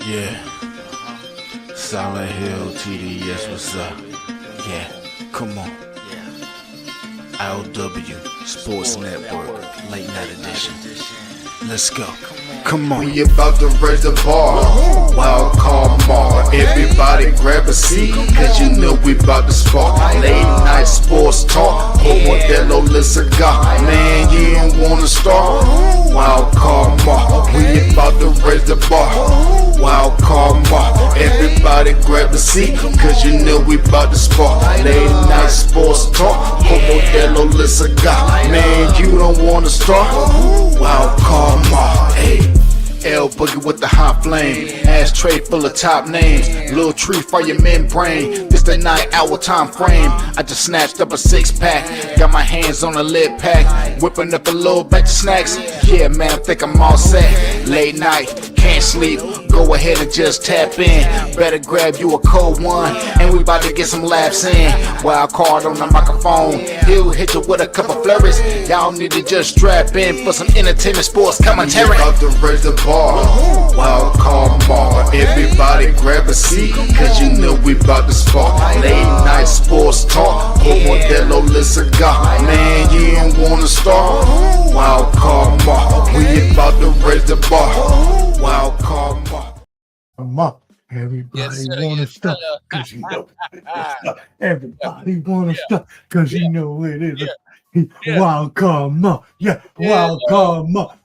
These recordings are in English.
Yeah, Silent Hill TDS, what's up? Yeah, come on. IOW Sports Network, late night edition. Let's go. Come on. We about to raise the bar. Wild card mark. Everybody grab a seat, cause you know we about to spark. Late night sports talk. Modelo Le Cigar. Man, you don't wanna start. Wild card mark. We about to raise the bar. Wild card mark. Everybody grab a seat, cause you know we about to spark. Late night sports talk. Modelo Le Cigar. Man, you don't wanna start. Wild card mark. Hey. L Boogie with the hot flame, ashtray full of top names, little tree for your membrane. This the 9 hour time frame. I just snatched up a 6-pack, got my hands on a lid pack, whipping up a little batch of snacks. Yeah, man, I think I'm all set. Late night, can't sleep, go ahead and just tap in. Better grab you a cold one, and we about to get some laps in. Wild card on the microphone, he'll hit you with a couple flurries. Y'all need to just strap in for some entertainment sports commentary. We about to raise the bar. Wild card mark. Everybody grab a seat, cause you know we about to spark. Late night sports talk. Modelo Le Cigar. Man, you don't wanna start. Wild card mark. We about to raise the bar. Wild card mark. Come on. Everybody wanna stop, cause you know everybody wanna stop, cause you know it is a wild card mark. Yeah, wild card mark.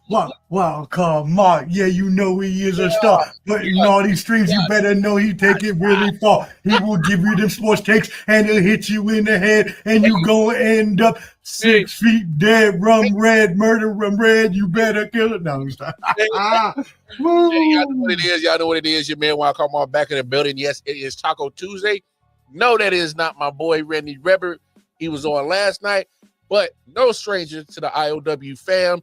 Wild card mark. Yeah, you know he is a star. But in all these streams, you better know he take it really far. He will give you them sports takes and he'll hit you in the head, and you gonna end up 6 feet dead. Rum red, murder rum red. You better kill it. No, stop. Y'all know what it is. Y'all know what it is. Your man Wild Mark back in the building. Yes, it is Taco Tuesday. No, that is not my boy Randy Reber. He was on last night, but no stranger to the IOW fam.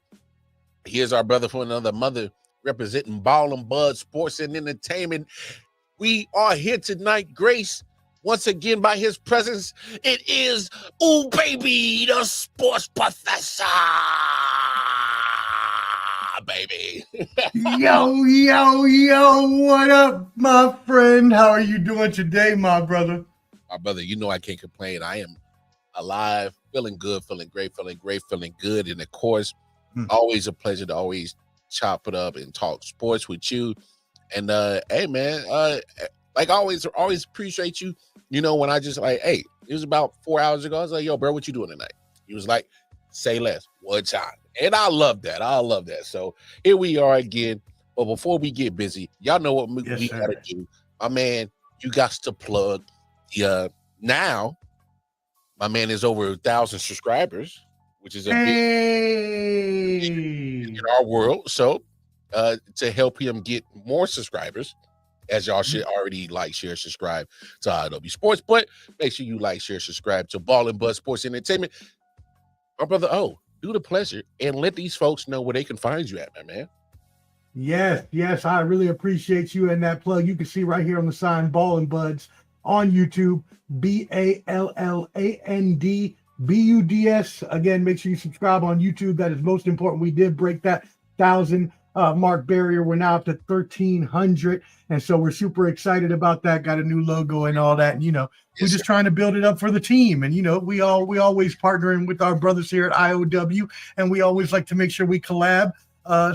Here's our brother from another mother, representing Ball and Bud Sports and Entertainment. We are here tonight, Grace, once again by his presence. It is, ooh, baby, the sports professor, baby. Yo, what up, my friend? How are you doing today, my brother? My brother, you know I can't complain. I am alive, feeling good, feeling great, feeling good. And of course, always a pleasure to always chop it up and talk sports with you. And hey man, like always appreciate you. You know, when I just like, hey, it was about 4 hours ago. I was like, yo, bro, what you doing tonight? He was like, say less, one time. And I love that. So here we are again. But before we get busy, y'all know what we gotta do. My man, you got to plug the now. My man is over 1,000 subscribers, which is a big in our world. So to help him get more subscribers, as y'all should already like, share, subscribe to IOW Sports, but make sure you like, share, subscribe to Ball and Bud Sports Entertainment. My brother, do the pleasure and let these folks know where they can find you at, my man. Yes, I really appreciate you and that plug. You can see right here on the sign, Ball and Buds on YouTube, BALLANDBUDS. Again, make sure you subscribe on YouTube. That is most important. We did break that 1,000 mark barrier. We're now up to 1,300, and so we're super excited about that. Got a new logo and all that. And, we're just trying to build it up for the team. And we always partnering with our brothers here at IOW, and we always like to make sure we collab.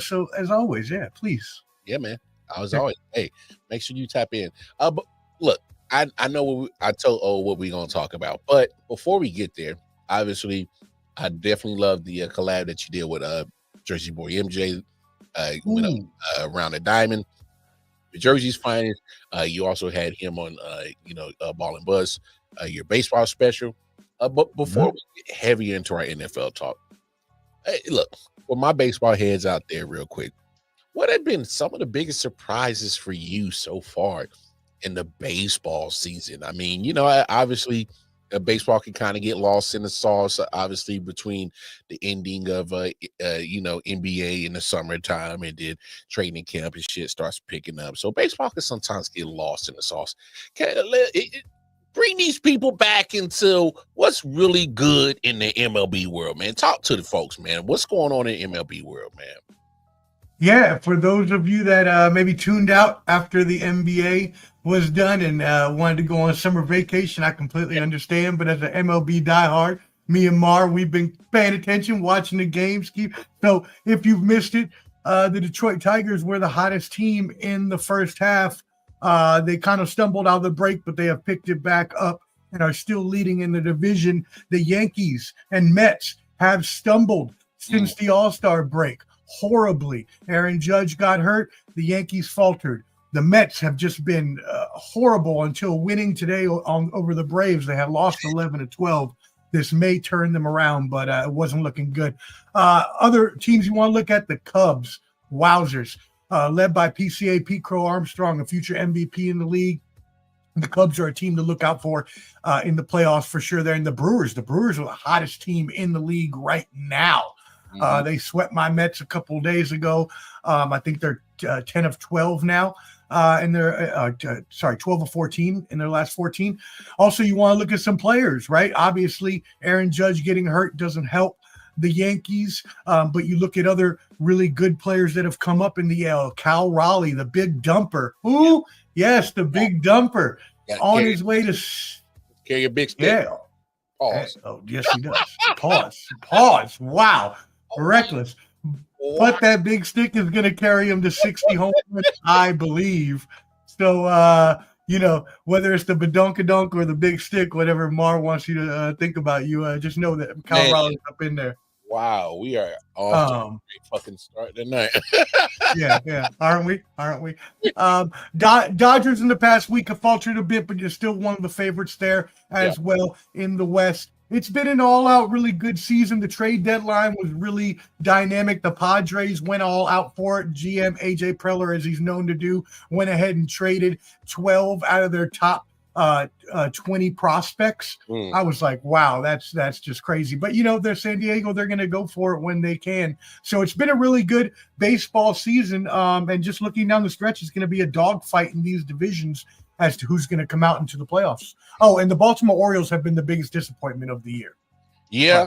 So as always, please. Yeah, man. Always. Hey, make sure you tap in. But look, I know I told what we're gonna talk about, but before we get there, obviously, I definitely love the collab that you did with Jersey Boy MJ. Went up around the diamond, the Jersey's finest. You also had him on, Ball and Buzz, your baseball special. But before we get heavier into our NFL talk, hey, look, for my baseball heads out there, real quick, what have been some of the biggest surprises for you so far in the baseball season? I mean, obviously baseball can kind of get lost in the sauce, obviously, between the ending of NBA in the summertime and then training camp and shit starts picking up. So baseball can sometimes get lost in the sauce. Bring these people back into what's really good in the MLB world, man. Talk to the folks, man. What's going on in MLB world, man? Yeah, for those of you that maybe tuned out after the NBA was done and wanted to go on summer vacation, I completely understand. But as an MLB diehard, me and Mar, we've been paying attention, watching the games. So if you've missed it, the Detroit Tigers were the hottest team in the first half. They kind of stumbled out of the break, but they have picked it back up and are still leading in the division. The Yankees and Mets have stumbled since the All-Star break. Horribly. Aaron Judge got hurt. The Yankees faltered. The Mets have just been horrible until winning today over the Braves. They had lost 11-12. This may turn them around, but it wasn't looking good. Other teams you want to look at, the Cubs, wowzers, led by PCA Pete Crow Armstrong, a future MVP in the league. The Cubs are a team to look out for in the playoffs for sure. They're in the Brewers. The Brewers are the hottest team in the league right now. They swept my Mets a couple of days ago. I think they're 10 of 12 now, and they're 12 of 14 in their last 14. Also, you want to look at some players, right? Obviously, Aaron Judge getting hurt doesn't help the Yankees, but you look at other really good players that have come up in the AL. Cal Raleigh, the big dumper. Ooh, yes, the big dumper on his way to carry a big stick. Yeah. Pause. Oh, yes, he does. Pause. Wow. Reckless. But that big stick is going to carry him to 60 home runs, I believe. So, whether it's the badonkadonk or the big stick, whatever Mar wants you to think about, you just know that Cal Raleigh's up in there. Wow, we are off to a great fucking start tonight. yeah, aren't we? Dodgers in the past week have faltered a bit, but you're still one of the favorites there as well in the West. It's been an all-out really good season. The trade deadline was really dynamic. The Padres went all out for it. GM AJ Preller, as he's known to do, went ahead and traded 12 out of their top 20 prospects. I was like, wow, that's just crazy. But they're San Diego. They're going to go for it when they can. So it's been a really good baseball season. And just looking down the stretch, it's going to be a dogfight in these divisions as to who's going to come out into the playoffs. Oh, and the Baltimore Orioles have been the biggest disappointment of the year. Yeah.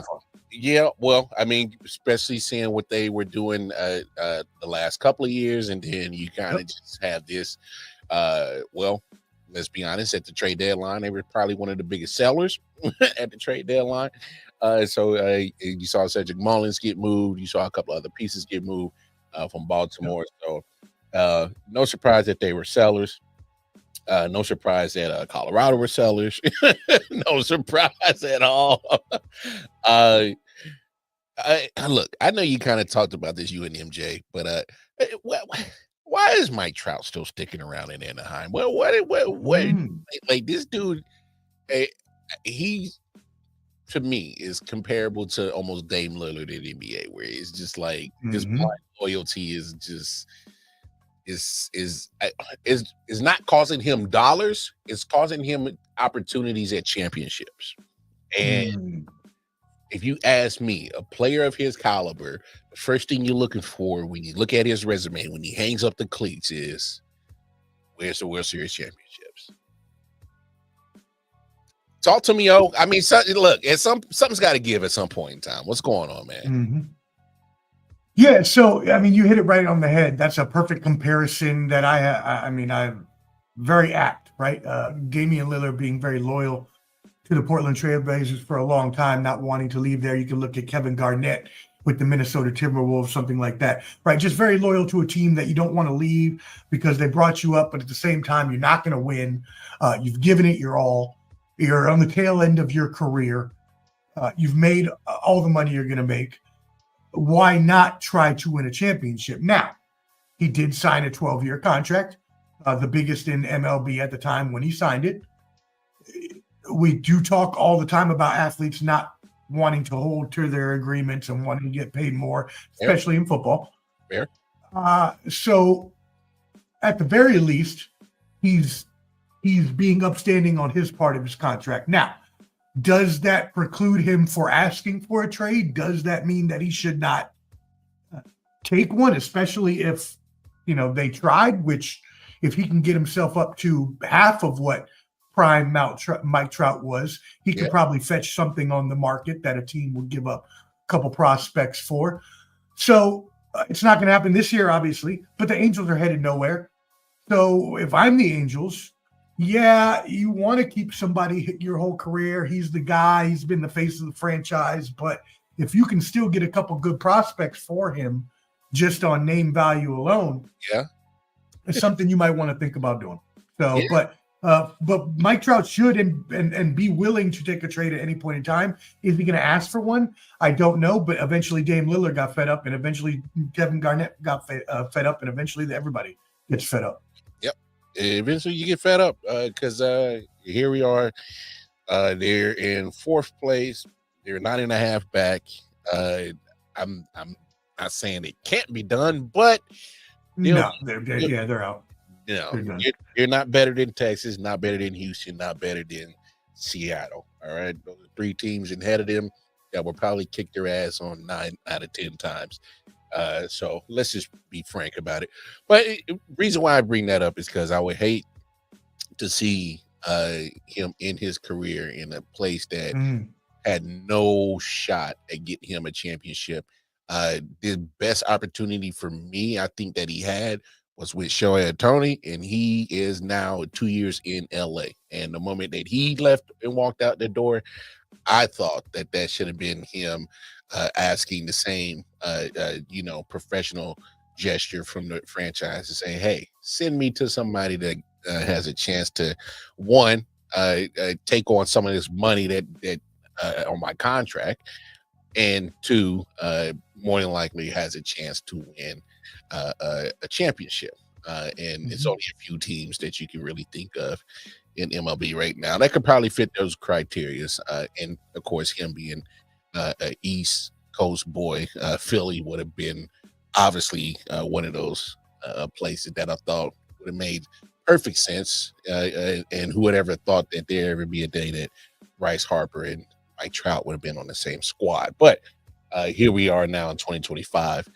Well, I mean, especially seeing what they were doing the last couple of years, and then you kind of just have this. Let's be honest. At the trade deadline, they were probably one of the biggest sellers at the trade deadline. So you saw Cedric Mullins get moved. You saw a couple other pieces get moved from Baltimore. So no surprise that they were sellers. No surprise that Colorado were sellers. No surprise at all. Look, I know you kind of talked about this, you and MJ, but why is Mike Trout still sticking around in Anaheim? Well, like this dude, he to me is comparable to almost Dame Lillard in the NBA, where it's just like his blind loyalty is just. Is not causing him dollars, it's causing him opportunities at championships. And if you ask me, a player of his caliber, the first thing you're looking for when you look at his resume, when he hangs up the cleats, is where's the World Series championships? Talk to me, yo. I mean, look, something's got to give at some point in time. What's going on, man? Yeah, so I mean, you hit it right on the head. That's a perfect comparison that I'm very apt, right? Damian Lillard being very loyal to the Portland Trailblazers for a long time, not wanting to leave there. You can look at Kevin Garnett with the Minnesota Timberwolves, something like that, right? Just very loyal to a team that you don't want to leave because they brought you up, but at the same time, you're not going to win. You've given it your all. You're on the tail end of your career. You've made all the money you're going to make. Why not try to win a championship? Now, he did sign a 12-year contract, the biggest in MLB at the time when he signed it. We do talk all the time about athletes not wanting to hold to their agreements and wanting to get paid more, especially in football. Fair. So at the very least, he's being upstanding on his part of his contract. Now, does that preclude him for asking for a trade? Does that mean that he should not take one, especially if, they tried, which if he can get himself up to half of what prime Mike Trout was, he could probably fetch something on the market that a team would give up a couple prospects for. So It's not going to happen this year, obviously, but the Angels are headed nowhere. So if I'm the Angels, yeah, you want to keep somebody your whole career. He's the guy. He's been the face of the franchise. But if you can still get a couple good prospects for him just on name value alone, Yeah. it's something you might want to think about doing. So, Yeah. but Mike Trout should and be willing to take a trade at any point in time. Is he going to ask for one? I don't know. But eventually Dame Lillard got fed up, and eventually Kevin Garnett got fed up, and eventually everybody gets fed up. Eventually you get fed up because here we are. They're in 4th place. They're 9.5 back. I'm not saying it can't be done, but No, they're out. you know, They're done. you're not better than Texas, not better than Houston, not better than Seattle. All right, those are 3 teams ahead of them that will probably kick their ass on 9 out of 10 times. So let's just be frank about it. But reason why I bring that up is because I would hate to see him in his career in a place that had no shot at getting him a championship. The best opportunity for me, I think, that he had was with Shohei Ohtani, and he is now 2 years in LA. And the moment that he left and walked out the door, I thought that should have been him asking the same, professional gesture from the franchise to say, hey, send me to somebody that has a chance to, one, take on some of this money that on my contract, and 2, more than likely has a chance to win a championship. And it's only a few teams that you can really think of in MLB right now that could probably fit those criteria. And of course, him being an East Coast boy, Philly would have been obviously one of those places that I thought would have made perfect sense. And who would ever thought that there ever be a day that Bryce Harper and Mike Trout would have been on the same squad? But here we are now in 2025.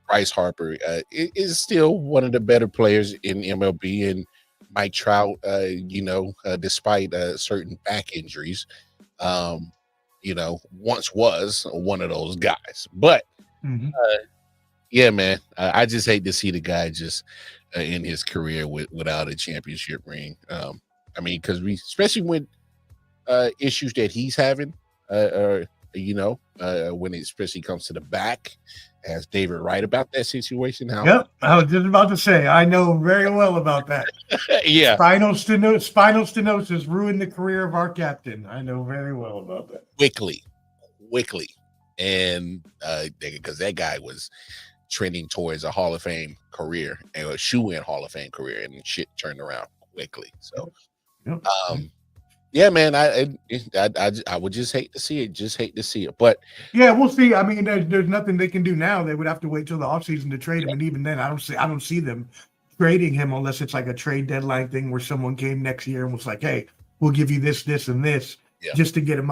Bryce Harper is still one of the better players in MLB, and Mike Trout, despite certain back injuries, once was one of those guys. But yeah, man, I just hate to see the guy just in his career without a championship ring. Because especially with issues that he's having, when it especially comes to the back. Ask David Wright about that situation. Yep, I was just about to say, I know very well about that. Yeah. Spinal stenosis ruined the career of our captain. I know very well about that. Quickly. And because that guy was trending towards a Hall of Fame career and a shoe-in Hall of Fame career, and shit turned around quickly. So, yeah, man, I would just hate to see it. But yeah, we'll see. I mean, there's nothing they can do now. They would have to wait till the offseason to trade him, and even then, I don't see them trading him unless it's like a trade deadline thing where someone came next year and was like, "Hey, we'll give you this, this, and this just to get him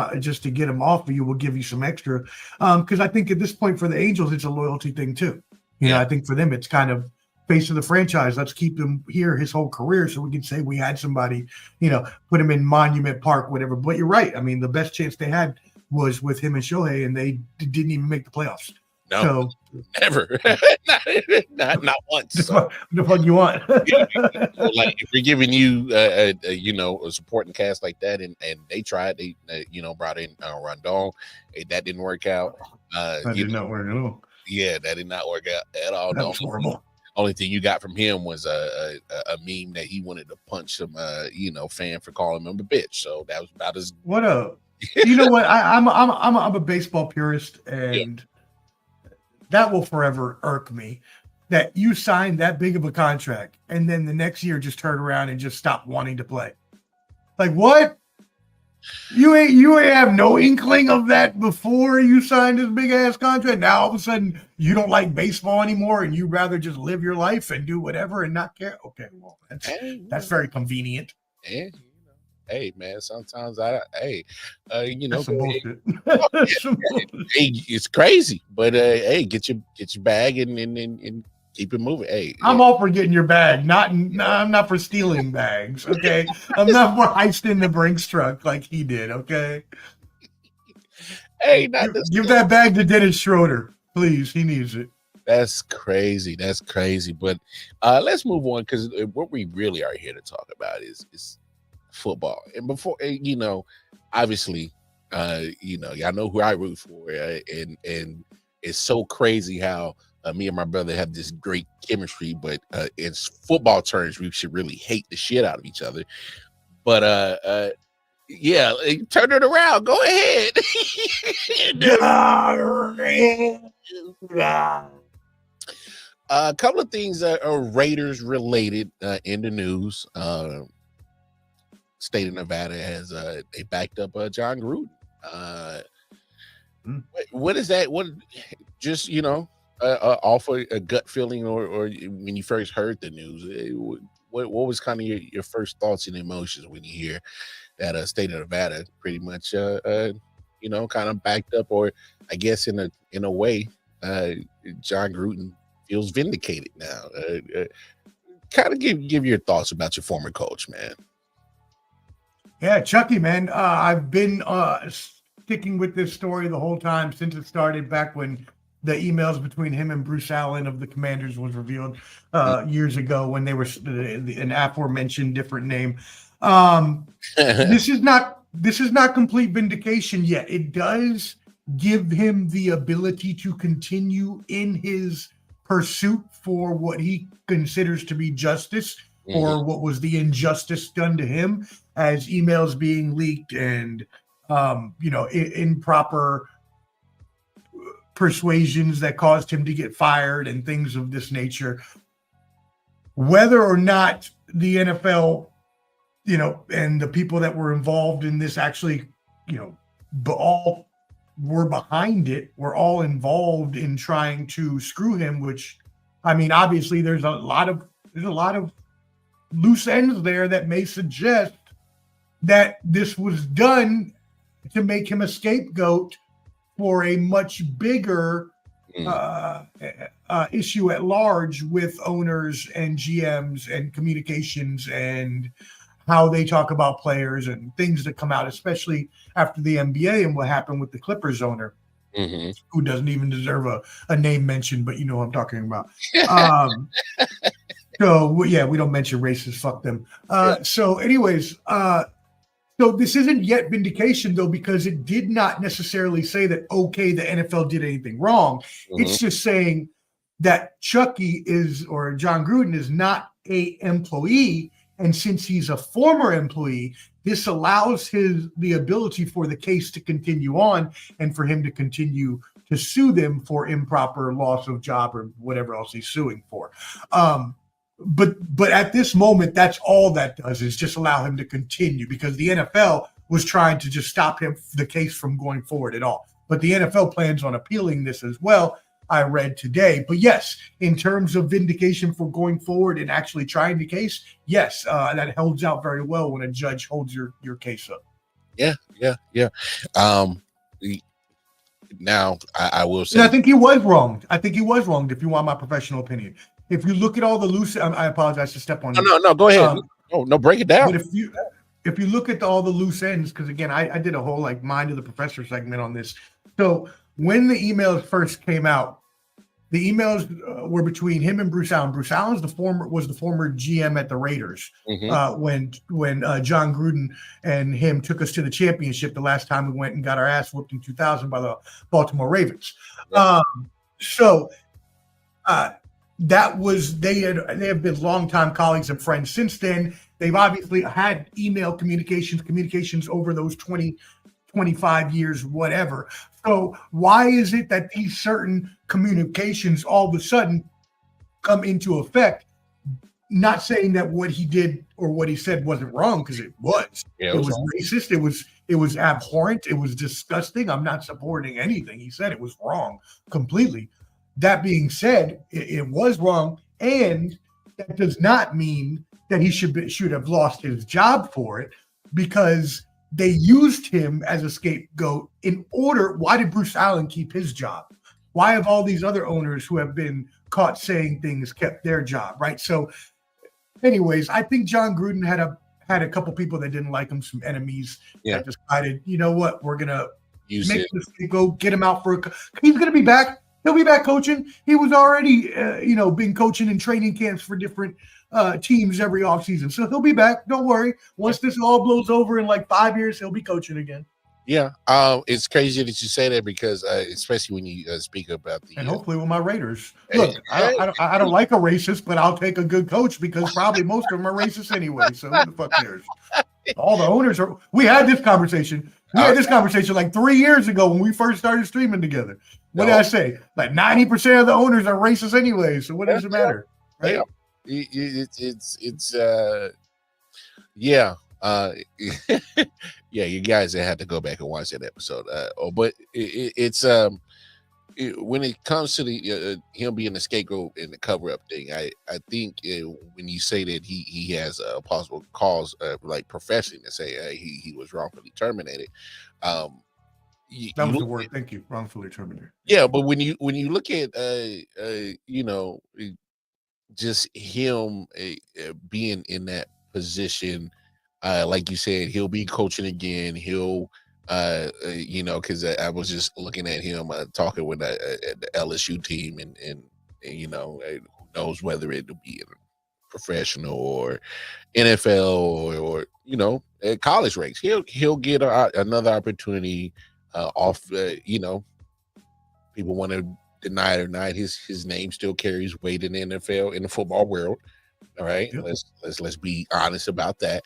off of you. We'll give you some extra." Because I think at this point for the Angels, it's a loyalty thing too. You know, I think for them, it's kind of face of the franchise. Let's keep him here his whole career so we can say we had somebody, put him in Monument Park, whatever. But you're right. I mean, the best chance they had was with him and Shohei, and they didn't even make the playoffs. No, so, never. not once. So. The fuck you want? Like if we're giving you a supporting cast like that, and they tried, they brought in Rondon, that didn't work out. That did not work at all. Yeah, that did not work out at all. That was horrible. Only thing you got from him was a meme that he wanted to punch some fan for calling him a bitch. So that was about as what up. You know what? I'm a baseball purist, and that will forever irk me. That you signed that big of a contract, and then the next year just turn around and just stop wanting to play. Like what? You ain't have no inkling of that before you signed this big ass contract. Now all of a sudden you don't like baseball anymore, and you rather just live your life and do whatever and not care. Okay, well that's very convenient. Yeah, hey man, sometimes That's some bullshit. It's crazy, but hey, get your bag and keep it moving. Hey, I'm all for getting your bag. I'm not for stealing bags. Okay, I'm not for heisting the Brinks truck like he did. Okay. Hey, give that bag to Dennis Schroeder, please. He needs it. That's crazy. That's crazy. But let's move on, because what we really are here to talk about is football. And before, obviously, y'all know who I root for, and it's so crazy how me and my brother have this great chemistry, but in football terms, we should really hate the shit out of each other. But yeah, turn it around. Go ahead. A couple of things that are Raiders related in the news. State of Nevada has they backed up John Gruden. What is that? What just off a gut feeling, or when you first heard the news? What was kind of your first thoughts and emotions when you hear that State of Nevada pretty much kind of backed up, or I guess in a way John Gruden feels vindicated now? Kind of give your thoughts about your former coach, man. Yeah, Chucky, man. I've been sticking with this story the whole time since it started, back when the emails between him and Bruce Allen of the Commanders was revealed years ago, when they were an aforementioned different name. This is not complete vindication yet. It does give him the ability to continue in his pursuit for what he considers to be justice, or what was the injustice done to him, as emails being leaked and improper persuasions that caused him to get fired and things of this nature. Whether or not the NFL, and the people that were involved in this actually, all were behind it, were all involved in trying to screw him, which, I mean, obviously there's a lot of loose ends there that may suggest that this was done to make him a scapegoat for a much bigger issue at large with owners and GMs and communications and how they talk about players and things that come out, especially after the NBA and what happened with the Clippers owner, who doesn't even deserve a name mention, but you know what I'm talking about. So yeah, we don't mention races. Fuck them. So anyways, so this isn't yet vindication, though, because it did not necessarily say that, okay, the NFL did anything wrong. It's just saying that Chucky or John Gruden is not a employee. And since he's a former employee, this allows the ability for the case to continue on and for him to continue to sue them for improper loss of job or whatever else he's suing for. But at this moment, that's all that does, is just allow him to continue, because the NFL was trying to just stop the case from going forward at all. But the NFL plans on appealing this as well, I read today. But yes, in terms of vindication for going forward and actually trying the case, yes, that holds out very well when a judge holds your case up. Yeah. Now, I will say, and I think he was wronged. If you want my professional opinion. If you look at all the loose, I apologize to step on you. No, go ahead. No, break it down. But if you look at all the loose ends, because again, I did a whole Mind of the Professor segment on this. So when the emails first came out, the emails were between him and Bruce Allen. Bruce Allen was the former GM at the Raiders when John Gruden and him took us to the championship the last time we went and got our ass whooped in 2000 by the Baltimore Ravens. That was they have been longtime colleagues and friends since then. They've obviously had email communications over those 20, 25 years, whatever. So why is it that these certain communications all of a sudden come into effect? Not saying that what he did or what he said wasn't wrong, because it was. It was racist. It was abhorrent. It was disgusting. I'm not supporting anything he said. It was wrong completely. That being said, it was wrong, and that does not mean that he should have lost his job for it, because they used him as a scapegoat in order. Why did Bruce Allen keep his job? Why have all these other owners who have been caught saying things kept their job, right? So anyways, I think John Gruden had a couple people that didn't like him, some enemies that decided, you know what, we're going to make this go, get him out he's going to be back. He'll be back coaching. He was already, been coaching in training camps for different teams every offseason. So he'll be back. Don't worry. Once this all blows over in like 5 years, he'll be coaching again. Yeah, it's crazy that you say that because especially when you speak about the and hopefully with my Raiders. Look, I don't like a racist, but I'll take a good coach because probably most of them are racist anyway. So who the fuck cares? All the owners are. We had this conversation. We had this conversation like 3 years ago when we first started streaming together. What did I say? Like 90% of the owners are racist anyway. So what does it matter? Right? Yeah, you guys had to go back and watch that episode. But when it comes to the him being the scapegoat and the cover up thing, I think when you say that he has a possible cause, like professionally, to say he was wrongfully terminated. That was the word. Thank you. Wrongfully terminated. Yeah, but when you look at just him being in that position. Like you said, he'll be coaching again. He'll, because I was just looking at him talking with the LSU team, and who knows whether it'll be in professional or NFL or at college ranks. He'll get another opportunity. People want to deny it or not. His name still carries weight in the NFL, in the football world. All right, yep. Let's be honest about that.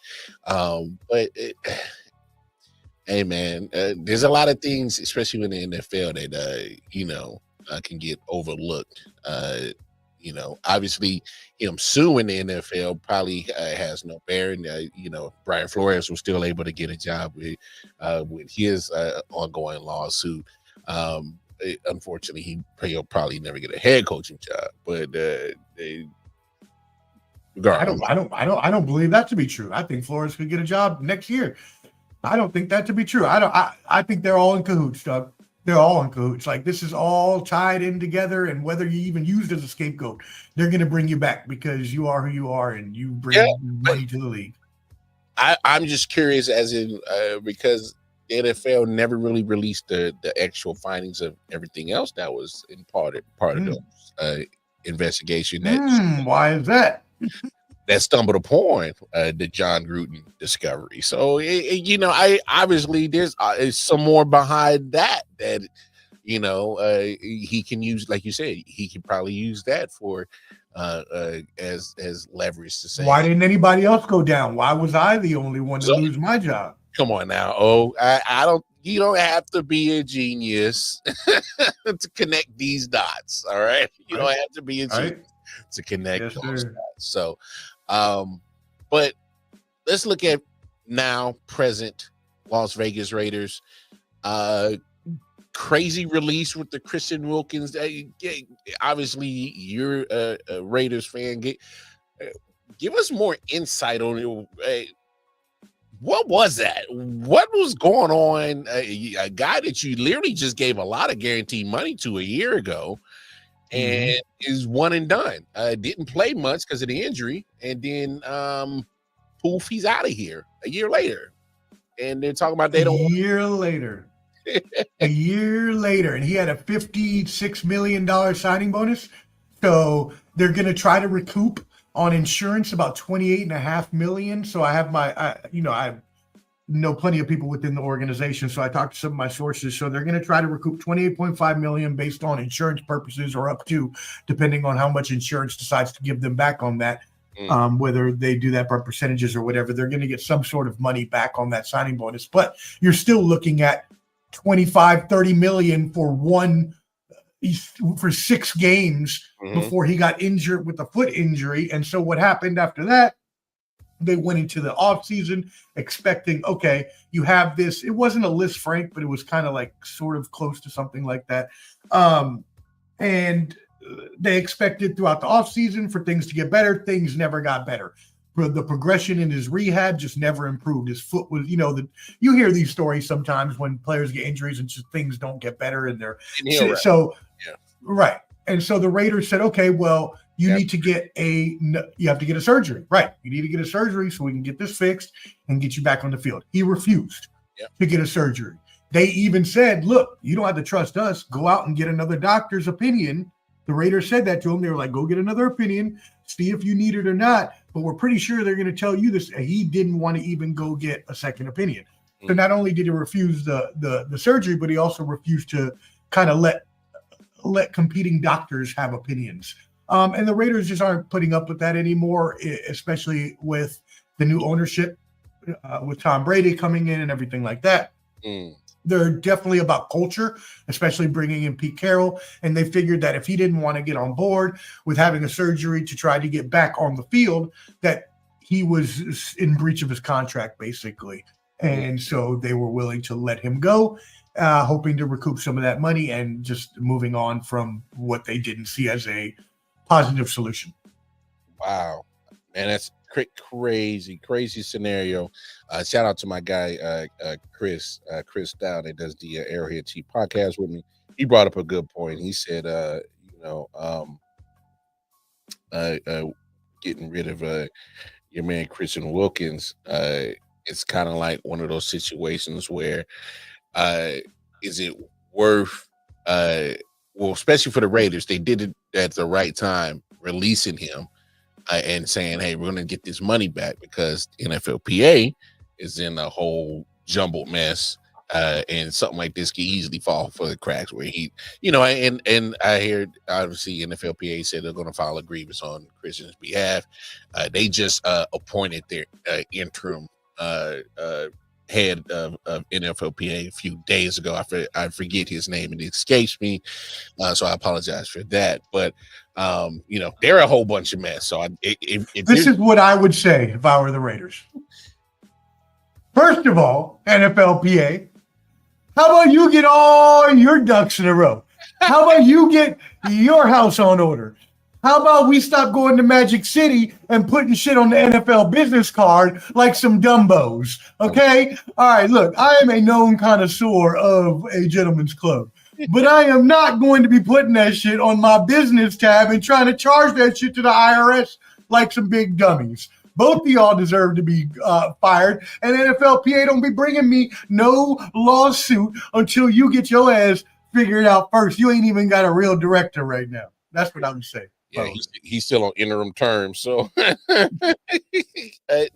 Hey man, there's a lot of things, especially in the NFL, that can get overlooked. Obviously, him suing the NFL probably has no bearing. Brian Flores was still able to get a job with his ongoing lawsuit. Unfortunately, he'll probably never get a head coaching job, but I don't believe that to be true. I think Flores could get a job next year. I don't think that to be true. I think they're all in cahoots, Doug. They're all in cahoots. Like, this is all tied in together, and whether you even used as a scapegoat, they're going to bring you back because you are who you are and you bring money to the league. I'm just curious, as in because the NFL never really released the actual findings of everything else that was in part of the investigation. Why is that? That stumbled upon the John Gruden discovery. So I obviously there's some more behind that he can use, like you said, he can probably use that for as leverage to say, why didn't anybody else go down? Why was I the only one to lose my job? Come on now. You don't have to be a genius to connect these dots. All right. You don't have to be a genius to connect those dots. So, but let's look at now present Las Vegas Raiders. Crazy release with the Christian Wilkins. Obviously, you're a Raiders fan. Give us more insight on it. What was that? What was going on? A guy that you literally just gave a lot of guaranteed money to a year ago, and is one and done. Didn't play much because of the injury, and then poof, he's out of here a year later. And they're talking about a year later, and he had a $56 million signing bonus. So they're going to try to recoup on insurance about $28.5 million. So I have I know plenty of people within the organization. So I talked to some of my sources. So they're going to try to recoup $28.5 million based on insurance purposes, or up to, depending on how much insurance decides to give them back on that. Whether they do that by percentages or whatever, they're going to get some sort of money back on that signing bonus. But you're still looking at $25-30 million for 6 games before he got injured with a foot injury. And so what happened after that, they went into the offseason expecting, okay, you have this. It wasn't a Liz Frank, but it was kind of like sort of close to something like that. And they expected throughout the offseason for things to get better. Things never got better. The progression in his rehab just never improved. His foot was, you hear these stories sometimes when players get injuries and just things don't get better. And they're right. And so the Raiders said, okay, well, you need to get you have to get a surgery. Right. You need to get a surgery so we can get this fixed and get you back on the field. He refused to get a surgery. They even said, look, you don't have to trust us. Go out and get another doctor's opinion. The Raiders said that to him. They were like, go get another opinion, see if you need it or not. But we're pretty sure they're going to tell you this. He didn't want to even go get a second opinion. So not only did he refuse the surgery, but he also refused to kind of let competing doctors have opinions. And the Raiders just aren't putting up with that anymore, especially with the new ownership, with Tom Brady coming in and everything like that. They're definitely about culture, especially bringing in Pete Carroll. And they figured that if he didn't want to get on board with having a surgery to try to get back on the field, that he was in breach of his contract, basically. And so they were willing to let him go, hoping to recoup some of that money and just moving on from what they didn't see as a positive solution. Wow. Man, that's crazy scenario. Shout out to my guy Chris Down that does the Arrowhead Chief podcast with me. He brought up a good point. He said getting rid of your man Christian Wilkins, it's kind of like one of those situations where is it worth well, especially for the Raiders, they did it at the right time, releasing him and saying, hey, we're going to get this money back, because NFLPA is in a whole jumbled mess, and something like this can easily fall for the cracks where he, and I hear, obviously, NFLPA said they're going to file a grievance on Christian's behalf. They just appointed their interim head of NFLPA a few days ago. I forget his name, and it escapes me, so I apologize for that. But they're a whole bunch of mess. So this is what I would say if I were the Raiders. First of all, NFLPA, how about you get all your ducks in a row? How about you get your house on order? How about we stop going to Magic City and putting shit on the NFL business card like some dumbos, okay? All right, look, I am a known connoisseur of a gentleman's club, but I am not going to be putting that shit on my business tab and trying to charge that shit to the IRS like some big dummies. Both of y'all deserve to be fired, and NFLPA don't be bringing me no lawsuit until you get your ass figured out first. You ain't even got a real director right now. That's what I'm saying. Yeah, he's still on interim terms. So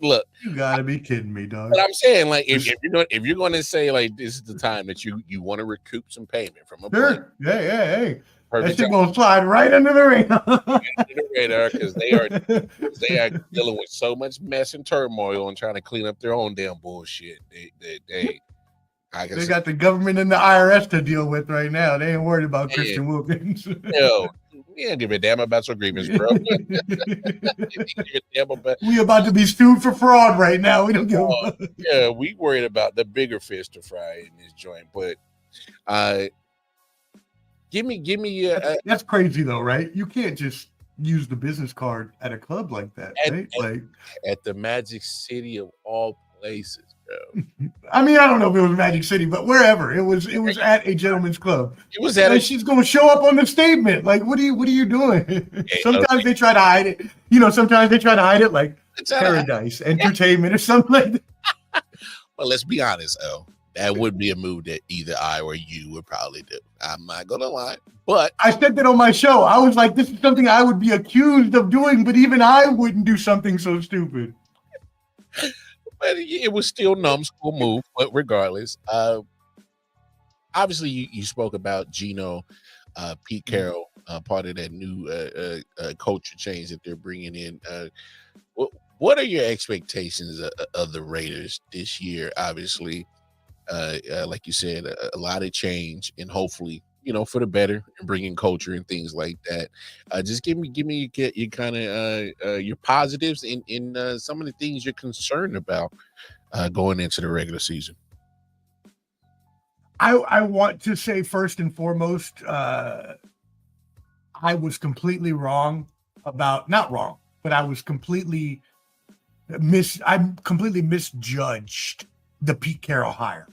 look, you gotta be kidding me, dog. But I'm saying, like, if you're going to say, like, this is the time that you want to recoup some payment from a player, hey, that shit gonna slide right under the radar, because they are dealing with so much mess and turmoil and trying to clean up their own damn bullshit. They got the government and the IRS to deal with right now. They ain't worried about Christian Wilkins. No, we don't give a damn about your grievance, bro. We about to be sued for fraud right now. We don't give a yeah, we worried about the bigger fish to fry in this joint. But give me that's crazy though, right? You can't just use the business card at a club like that, right? At the Magic City of all places. I mean, I don't know if it was Magic City, but wherever it was at a gentleman's club. It was at. She's going to show up on the statement. Like, what are you doing? Sometimes they try to hide it. Sometimes they try to hide it, like Paradise Entertainment or something like that. Well, let's be honest, that would be a move that either I or you would probably do. I'm not gonna lie, but I said that on my show. I was like, this is something I would be accused of doing, but even I wouldn't do something so stupid. But it was still numbskull move. But regardless, obviously you spoke about Geno, Pete Carroll, part of that new culture change that they're bringing in. What are your expectations of the Raiders this year? Obviously, like you said, a lot of change, and hopefully, for the better, and bringing culture and things like that. Just give me your kind of your positives in some of the things you're concerned about going into the regular season. I want to say first and foremost, I was completely wrong about, not wrong, but I was completely misjudged the Pete Carroll hire.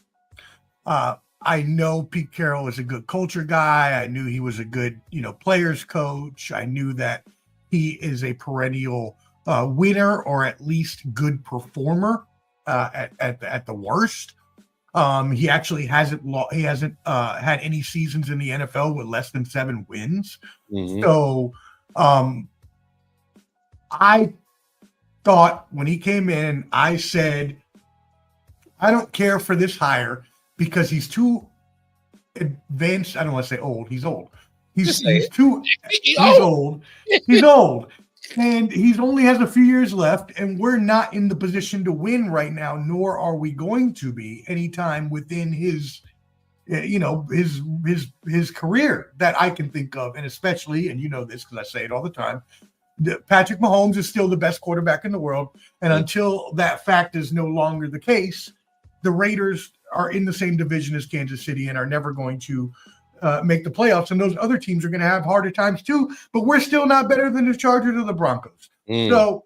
I know Pete Carroll is a good culture guy. I knew he was a good, players coach. I knew that he is a perennial winner, or at least good performer at the worst. He actually hasn't had any seasons in the NFL with less than 7 wins. Mhm. So I thought when he came in, I said, I don't care for this hire because he's too advanced. I don't want to say old. He's old. He's old. He's old. And he's only has a few years left, and we're not in the position to win right now, nor are we going to be anytime within his career that I can think of. And especially, and you know this because I say it all the time, Patrick Mahomes is still the best quarterback in the world. And until that fact is no longer the case, the Raiders are in the same division as Kansas City and are never going to make the playoffs, and those other teams are going to have harder times too, but we're still not better than the Chargers or the Broncos. So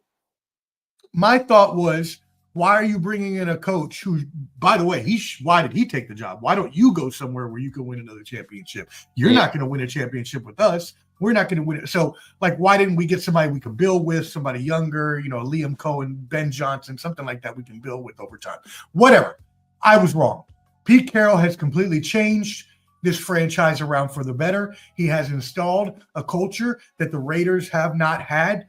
my thought was, why are you bringing in a coach who, by the way, why did he take the job? Why don't you go somewhere where you can win another championship? You're not going to win a championship with us. We're not going to win it. So, like, why didn't we get somebody we can build with, somebody younger, Liam Cohen, Ben Johnson, something like that we can build with over time? Whatever. I was wrong. Pete Carroll has completely changed this franchise around for the better. He has installed a culture that the Raiders have not had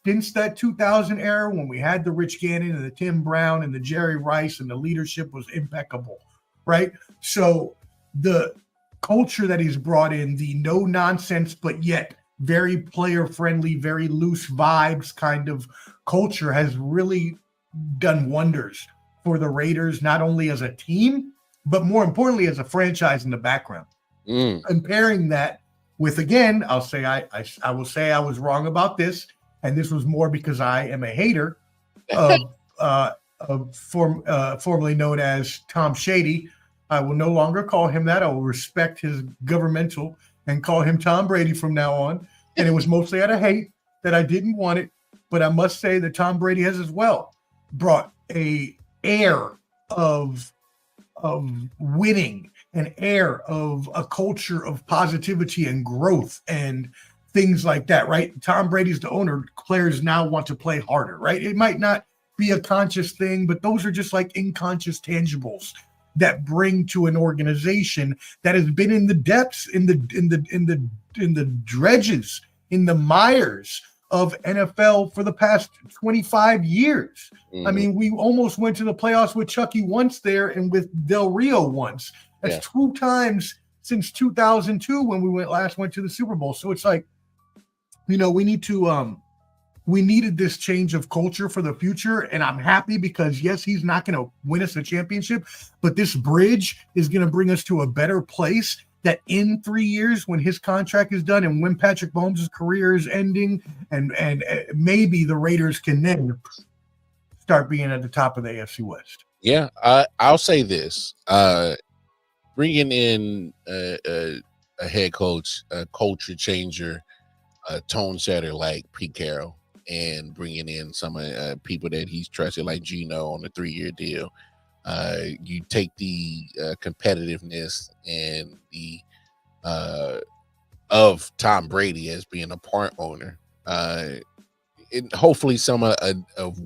since that 2000 era when we had the Rich Gannon and the Tim Brown and the Jerry Rice, and the leadership was impeccable, right? So the culture that he's brought in, the no nonsense, but yet very player friendly, very loose vibes kind of culture has really done wonders for the Raiders, not only as a team, but more importantly, as a franchise in the background. And pairing that with, again, I'll say I will say I was wrong about this, and this was more because I am a hater of formerly known as Tom Shady. I will no longer call him that. I will respect his governmental and call him Tom Brady from now on. And it was mostly out of hate that I didn't want it, but I must say that Tom Brady has as well brought a air of winning, an air of a culture of positivity and growth and things like that, right? Tom Brady's the owner. Players now want to play harder, right? It might not be a conscious thing, but those are just like unconscious tangibles that bring to an organization that has been in the depths, in the dredges, in the mires of NFL for the past 25 years. I mean, we almost went to the playoffs with Chucky once there and with Del Rio once. That's 2 times since 2002 when we last went to the Super Bowl. So it's like, we needed this change of culture for the future. And I'm happy because, yes, he's not going to win us a championship, but this bridge is going to bring us to a better place that in 3 years, when his contract is done and when Patrick Mahomes' career is ending, and maybe the Raiders can then start being at the top of the AFC West. Yeah, I'll say this. Bringing in a head coach, a culture changer, a tone setter like Pete Carroll, and bringing in some people that he's trusted like Geno on a 3-year deal. You take the competitiveness and the of Tom Brady as being a part owner, and hopefully some of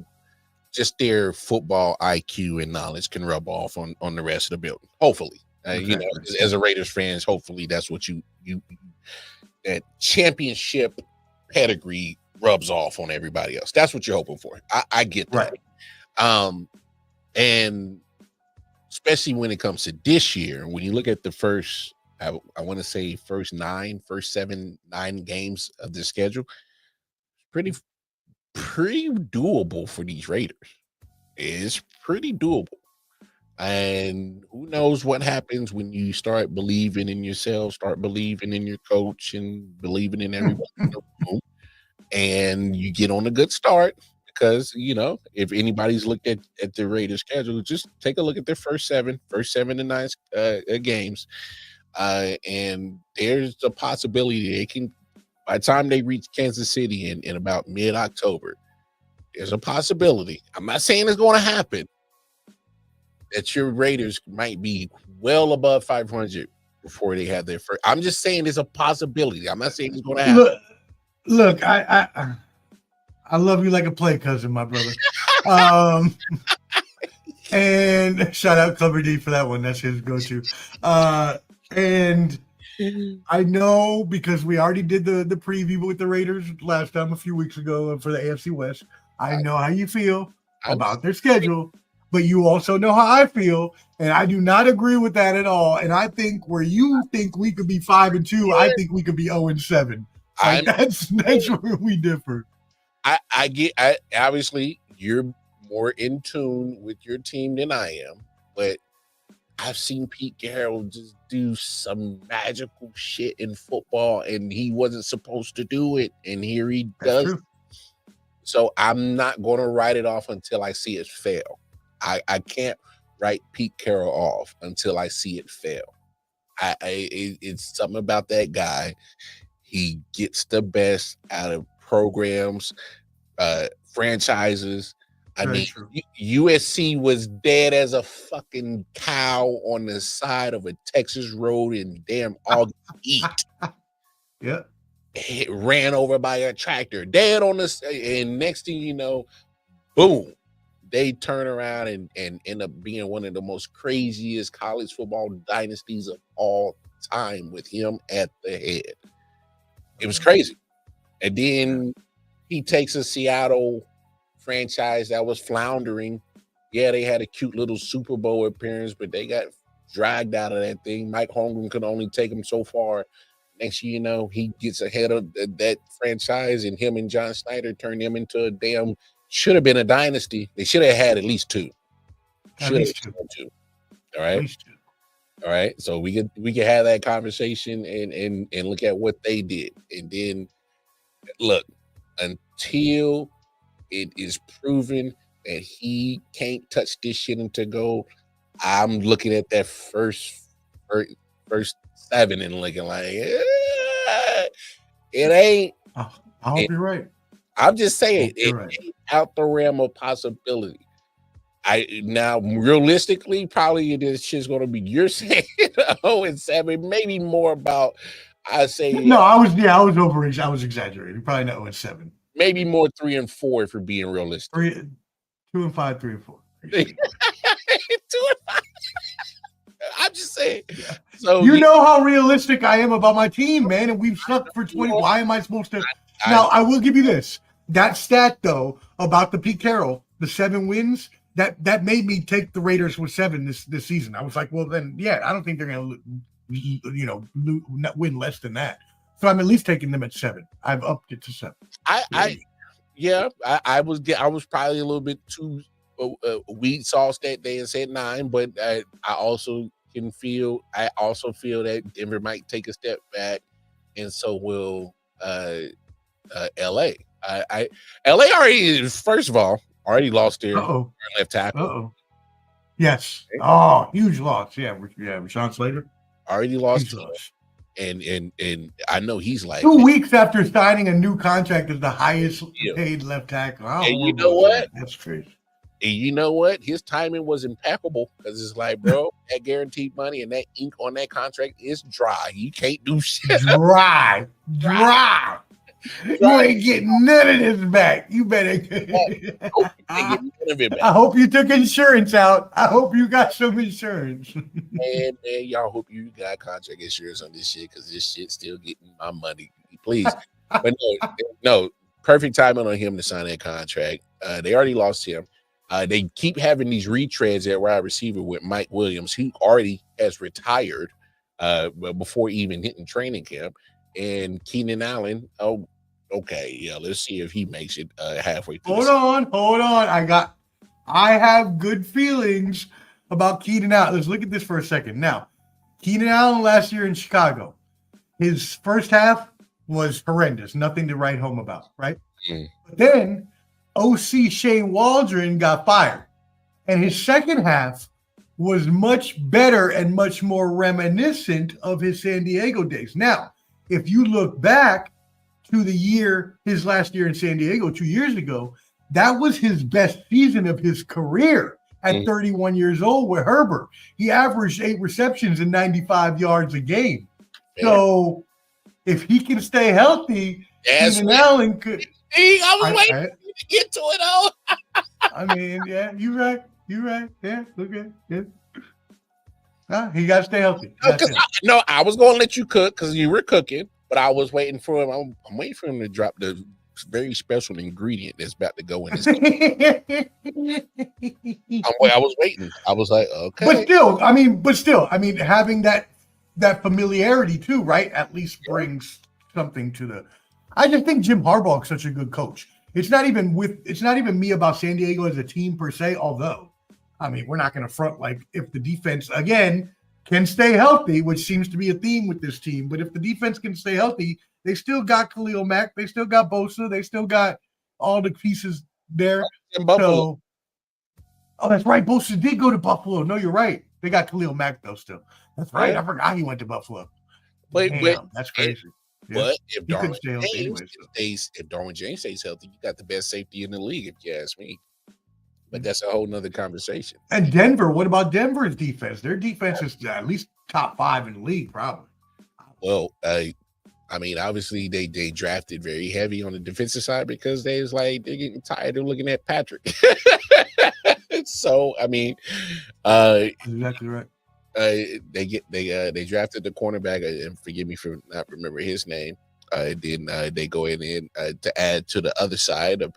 just their football IQ and knowledge can rub off on the rest of the building. Hopefully, as a Raiders fans, hopefully that's what you that championship pedigree rubs off on everybody else. That's what you're hoping for. I get that. Right. And especially when it comes to this year, when you look at the first, I want to say first 9 games of the schedule, pretty doable for these Raiders. It's pretty doable. And who knows what happens when you start believing in yourself, start believing in your coach, and believing in everybody in the room, and you get on a good start. Because, if anybody's looked at the Raiders schedule, just take a look at their first 7 to 9 games. And there's a possibility they can, by the time they reach Kansas City in about mid-October, there's a possibility. I'm not saying it's going to happen, that your Raiders might be well above 500 before they have their first. I'm just saying there's a possibility. I'm not saying it's going to happen. Look, I love you like a play cousin, my brother. And shout out Cover D for that one. That's his go-to. And I know because we already did the preview with the Raiders last time a few weeks ago for the AFC West. I know how you feel about their schedule, but you also know how I feel, and I do not agree with that at all. And I think where you think we could be 5-2, I think we could be 0-7. Like that's where we differ. I obviously you're more in tune with your team than I am, but I've seen Pete Carroll just do some magical shit in football, and he wasn't supposed to do it, and here he does. So I'm not going to write it off until I see it fail. I can't write Pete Carroll off until I see it fail. It's something about that guy. He gets the best out of programs, franchises. I mean, USC was dead as a fucking cow on the side of a Texas road in damn August heat. Yeah. It ran over by a tractor, dead on this, and next thing you know, boom, they turn around and end up being one of the most craziest college football dynasties of all time with him at the head. It was crazy. And then he takes a Seattle franchise that was floundering. Yeah, they had a cute little Super Bowl appearance, but they got dragged out of that thing. Mike Holmgren could only take them so far. Next thing you know, he gets ahead of that franchise, and him and John Snyder turned them into a damn, should have been a dynasty. They should have had at least two. All right. All right. So we could have that conversation and look at what they did. And then look, until it is proven that he can't touch this shit into gold, I'm looking at that first 7 and looking like it ain't. I hope you're right. I'm just saying it ain't out the realm of possibility. Now realistically, probably this shit's gonna be, you're saying 0-7, maybe more about, I say no, I was exaggerating. Probably not 0-7. Maybe more 3-4 if we're being realistic. 2-5, 3-4. 2 and 5. I'm just saying. Yeah. So you know how realistic I am about my team, man, and we've sucked for 20. Why am I supposed to? Now I will give you this. That stat though about the Pete Carroll, the 7 wins, that made me take the Raiders with 7 this season. I was like, well then, yeah, I don't think they're gonna, win less than that. So I'm at least taking them at 7. I've upped it to 7. I was probably a little bit too weed sauce that day and said 9, but I also feel that Denver might take a step back, and so will LA. LA already, first of all, lost their left tackle. Yes. Oh, huge loss. Yeah, Rashawn Slater already lost. And I know he's like 2 weeks after signing a new contract as the highest paid left tackle. And you know what? That's crazy. And you know what? His timing was impeccable, because it's like, bro, that guaranteed money and that ink on that contract is dry. You can't do shit. Dry. You ain't getting none of this back. You better. I hope you took insurance out. I hope you got some insurance. Man, y'all hope you got contract insurance on this shit, because this shit's still getting my money. Please. But no, perfect timing on him to sign that contract. They already lost him. They keep having these retreads at wide receiver with Mike Williams, who already has retired before even hitting training camp, and Keenan Allen. Oh, okay, yeah. Let's see if he makes it halfway through. Hold on. I have good feelings about Keenan Allen. Let's look at this for a second. Now, Keenan Allen last year in Chicago, his first half was horrendous. Nothing to write home about, right? But then OC Shane Waldron got fired, and his second half was much better and much more reminiscent of his San Diego days. Now, if you look back to his last year in San Diego 2 years ago, that was his best season of his career at 31 years old with Herbert. He averaged 8 receptions and 95 yards a game. So if he can stay healthy, Keenan Allen could. I was waiting to get to it all. I mean, yeah, you're right. You're right. Yeah. Okay. Yeah. He got to stay healthy. No, I was going to let you cook because you were cooking, but I was waiting for him. I'm waiting for him to drop the very special ingredient that's about to go in his. I was waiting. I was like, okay. But still, having that familiarity too, right? At least brings something to the. I just think Jim Harbaugh is such a good coach. It's not even me about San Diego as a team per se, although, we're not going to front like if the defense, again, can stay healthy, which seems to be a theme with this team. But if the defense can stay healthy, they still got Khalil Mack. They still got Bosa. They still got all the pieces there. In Buffalo. Oh, that's right. Bosa did go to Buffalo. No, you're right. They got Khalil Mack, though, still. That's right. I forgot he went to Buffalo. Damn, that's crazy. But if Darwin James stays healthy, you got the best safety in the league, if you ask me. But that's a whole nother conversation. And Denver, what about Denver's defense? Their defense is at least top 5 in the league, probably. Well, obviously they drafted very heavy on the defensive side because they're getting tired of looking at Patrick. So, exactly right. They drafted the cornerback, and forgive me for not remembering his name. Then they go in to add to the other side of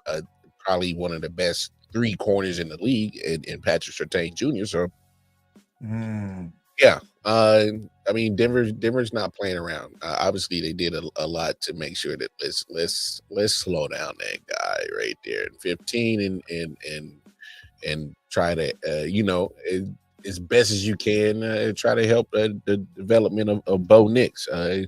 probably one of the best 3 corners in the league, in Patrick Surtain Jr. So, yeah, Denver's not playing around. Obviously, they did a lot to make sure that let's slow down that guy right there in 15 and try to as best as you can try to help the development of Bo Nix. I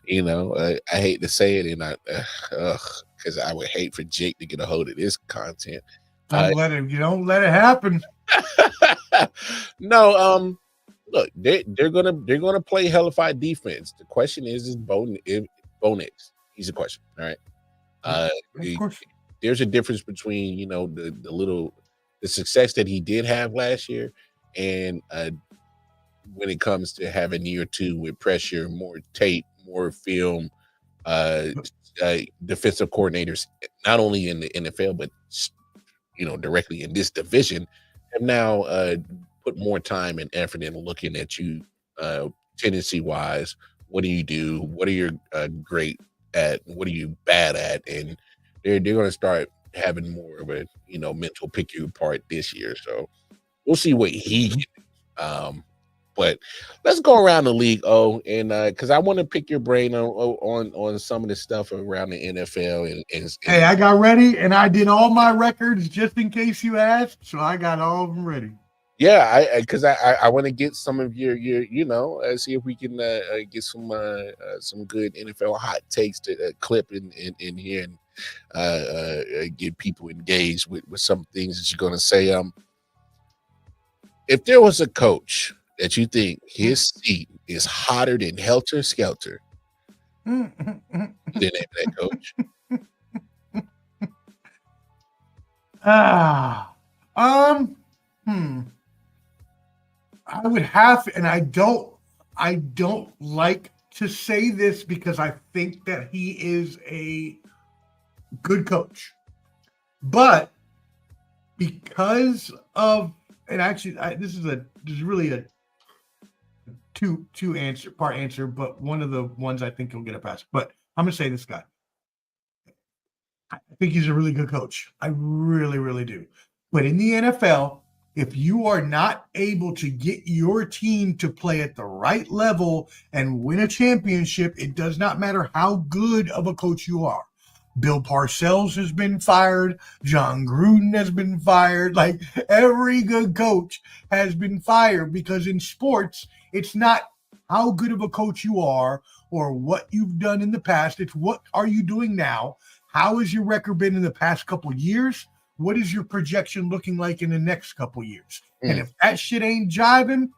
hate to say it, and because I would hate for Jake to get a hold of this content. You don't let it happen. No, look, they're gonna play hellified defense. The question is Bo Nix? He's a question. All right. Of course. There's a difference between the success that he did have last year, and when it comes to having year 2 with pressure, more tape, more film, defensive coordinators, not only in the NFL but directly in this division, have now put more time and effort in looking at you tendency wise. What do you do? What are you great at? What are you bad at? And they're going to start having more of a mental pick you apart this year. So we'll see what he can do. But let's go around the league, and because I want to pick your brain on some of the stuff around the NFL. And hey, I got ready, and I did all my records just in case you asked, so I got all of them ready. Yeah, because I want to get some of your see if we can get some good NFL hot takes to clip in here and get people engaged with some things that you're going to say. If there was a coach that you think his seat is hotter than Helter Skelter, the name of that coach. I would have, and I don't like to say this because I think that he is a good coach, but because of, and actually, this is really a two part answer, but one of the ones I think he'll get a pass. But I'm gonna say this guy. I think he's a really good coach. I really, really do. But in the NFL, if you are not able to get your team to play at the right level and win a championship, it does not matter how good of a coach you are. Bill Parcells has been fired. John Gruden has been fired. Like, every good coach has been fired, because in sports, it's not how good of a coach you are or what you've done in the past. It's what are you doing now? How has your record been in the past couple of years? What is your projection looking like in the next couple of years? And if that shit ain't jiving,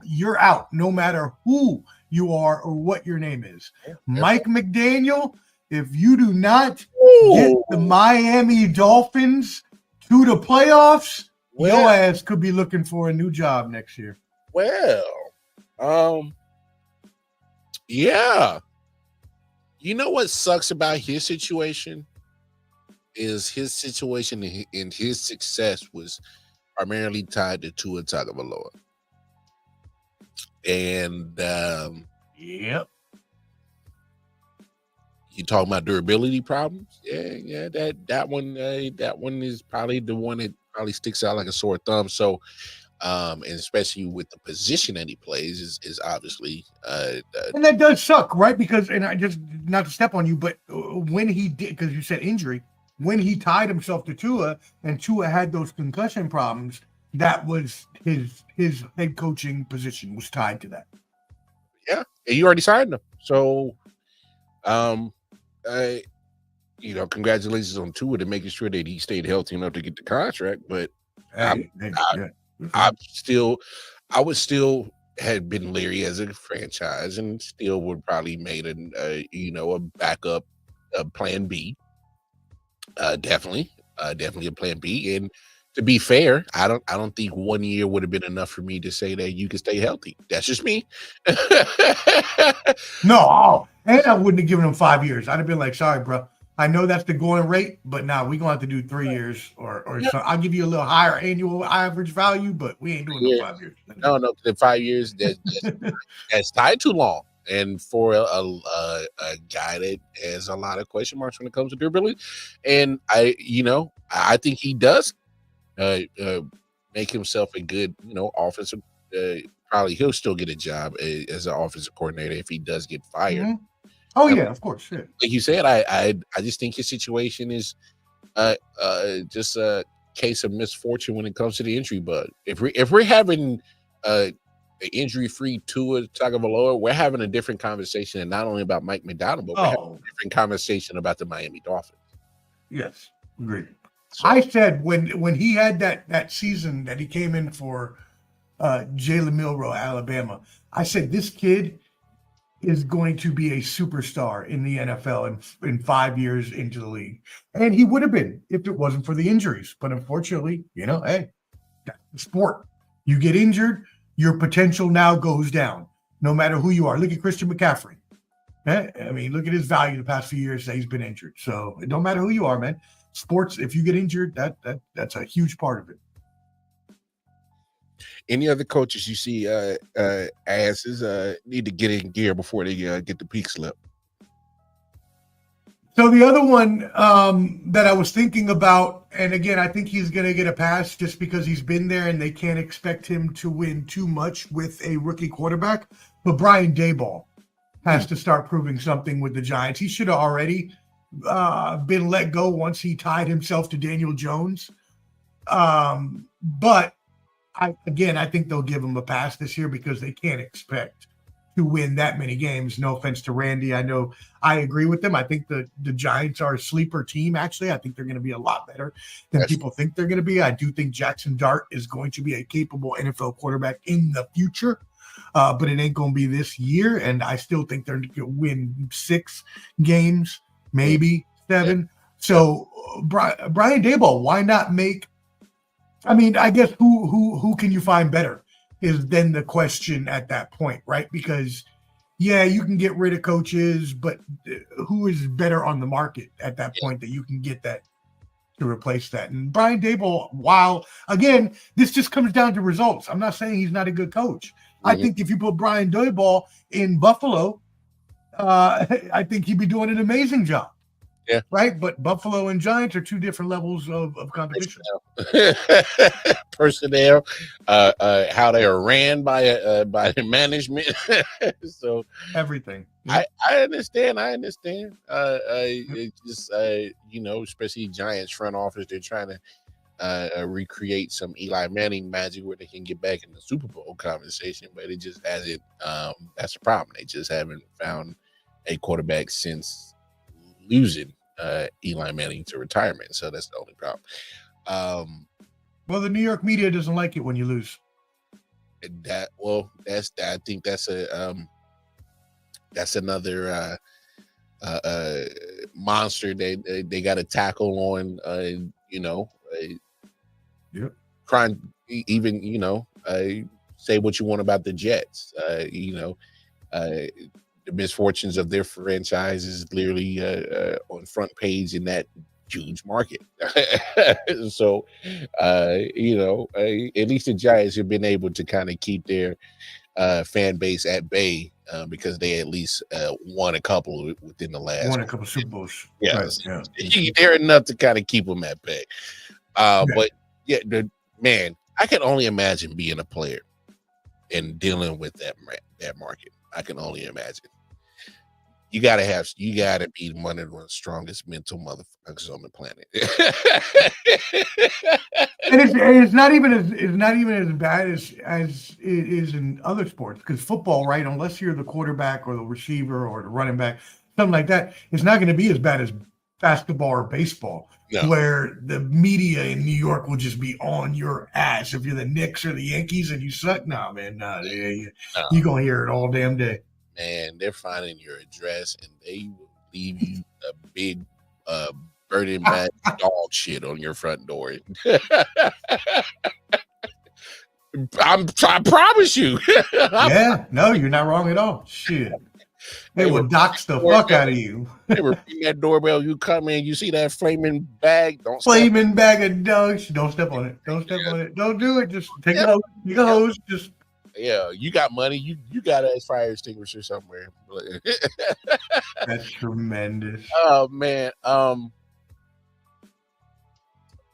you're out, no matter who you are or what your name is. Mike McDaniel, if you do not get the Miami Dolphins to the playoffs, your ass could be looking for a new job next year. Yeah. You know what sucks about his situation is his situation and his success was primarily tied to Tua Tagovailoa. And Yep. you talking about durability problems? Yeah, that one is probably the one that probably sticks out like a sore thumb. So, and especially with the position that he plays is obviously And that does suck, right? Because, and I just, not to step on you, but when he did, because you said injury, when he tied himself to Tua and Tua had those concussion problems, that was his head coaching position was tied to that. yeah, and you already signed him. So, congratulations on Tua to making sure that he stayed healthy enough to get the contract. But I would still had been leery as a franchise, and still would probably made a backup, plan B. Definitely a plan B. And to be fair, I don't think 1 year would have been enough for me to say that you can stay healthy. That's just me. No, and I wouldn't have given him 5 years. I'd have been like, sorry, bro. I know that's the going rate, but now we're gonna have to do 3 years or so. I'll give you a little higher annual average value, but we ain't doing no 5 years. No, the 5 years that's tied too long. And for a guy that has a lot of question marks when it comes to durability, and I think he does make himself a good offensive. Probably he'll still get a job as an offensive coordinator if he does get fired. Mm-hmm. Oh yeah, of course. Yeah. Like you said, I just think his situation is just a case of misfortune when it comes to the injury bug. If we're having an injury-free Tua Tagovailoa, we're having a different conversation, and not only about Mike McDonald, but we're having a different conversation about the Miami Dolphins. Yes, agreed. So, I said when he had that season that he came in for Jalen Milroe, Alabama, I said this kid is going to be a superstar in the NFL in 5 years into the league. And he would have been if it wasn't for the injuries. But unfortunately, hey, that's the sport. You get injured, your potential now goes down, no matter who you are. Look at Christian McCaffrey. I mean, look at his value the past few years that he's been injured. So it don't matter who you are, man. Sports, if you get injured, that's a huge part of it. Any other coaches you see asses need to get in gear before they get the peak slip? So the other one that I was thinking about, and again, I think he's going to get a pass just because he's been there and they can't expect him to win too much with a rookie quarterback. But Brian Daboll has to start proving something with the Giants. He should have already been let go once he tied himself to Daniel Jones. But I think they'll give him a pass this year because they can't expect to win that many games. No offense to Randy. I know I agree with them. I think the Giants are a sleeper team, actually. I think they're going to be a lot better than people think they're going to be. I do think Jackson Dart is going to be a capable NFL quarterback in the future, but it ain't going to be this year. And I still think they're going to win 6 games, maybe 7. So Brian Daboll, why not make – I mean, I guess who can you find better is then the question at that point, right? Because, yeah, you can get rid of coaches, but who is better on the market at that point that you can get that to replace that? And Brian Daboll, while, again, this just comes down to results. I'm not saying he's not a good coach. Mm-hmm. I think if you put Brian Daboll in Buffalo, I think he'd be doing an amazing job. Yeah. Right. But Buffalo and Giants are 2 different levels of competition. Personnel, how they are ran by the management. So everything. I understand. It's just especially Giants front office, they're trying to recreate some Eli Manning magic where they can get back in the Super Bowl conversation, but it just hasn't. That's the problem. They just haven't found a quarterback since losing Eli Manning to retirement, so that's the only problem. Well, the New York media doesn't like it when you lose. I think that's another monster they got to tackle on. Trying even say what you want about the Jets. The misfortunes of their franchise is clearly on front page in that huge market. So, at least the Giants have been able to kind of keep their fan base at bay because they at least won a couple within the last. Won a couple Super Bowls. Yes, right, yeah. They're enough to kind of keep them at bay. But yeah, I can only imagine being a player and dealing with that market. I can only imagine. You gotta be one of the strongest mental motherfuckers on the planet. And it's not even as bad as it is in other sports, because football, right? Unless you're the quarterback or the receiver or the running back, something like that, it's not going to be as bad as basketball or baseball, where the media in New York will just be on your ass if you're the Knicks or the Yankees and you suck. Nah, man, you're gonna hear it all damn day. Man, they're finding your address and they will leave you a big burning bag dog shit on your front door. I promise you. Yeah, no, you're not wrong at all. Shit. They will dox the fuck out of you. They were ringing that doorbell. You come in, you see that flaming bag. Flaming bag of dogs. Don't step on it. Don't step on it. Don't do it. Just take it out. You go hose. Just. Yeah, you got money. You got a fire extinguisher somewhere. That's tremendous. Oh man.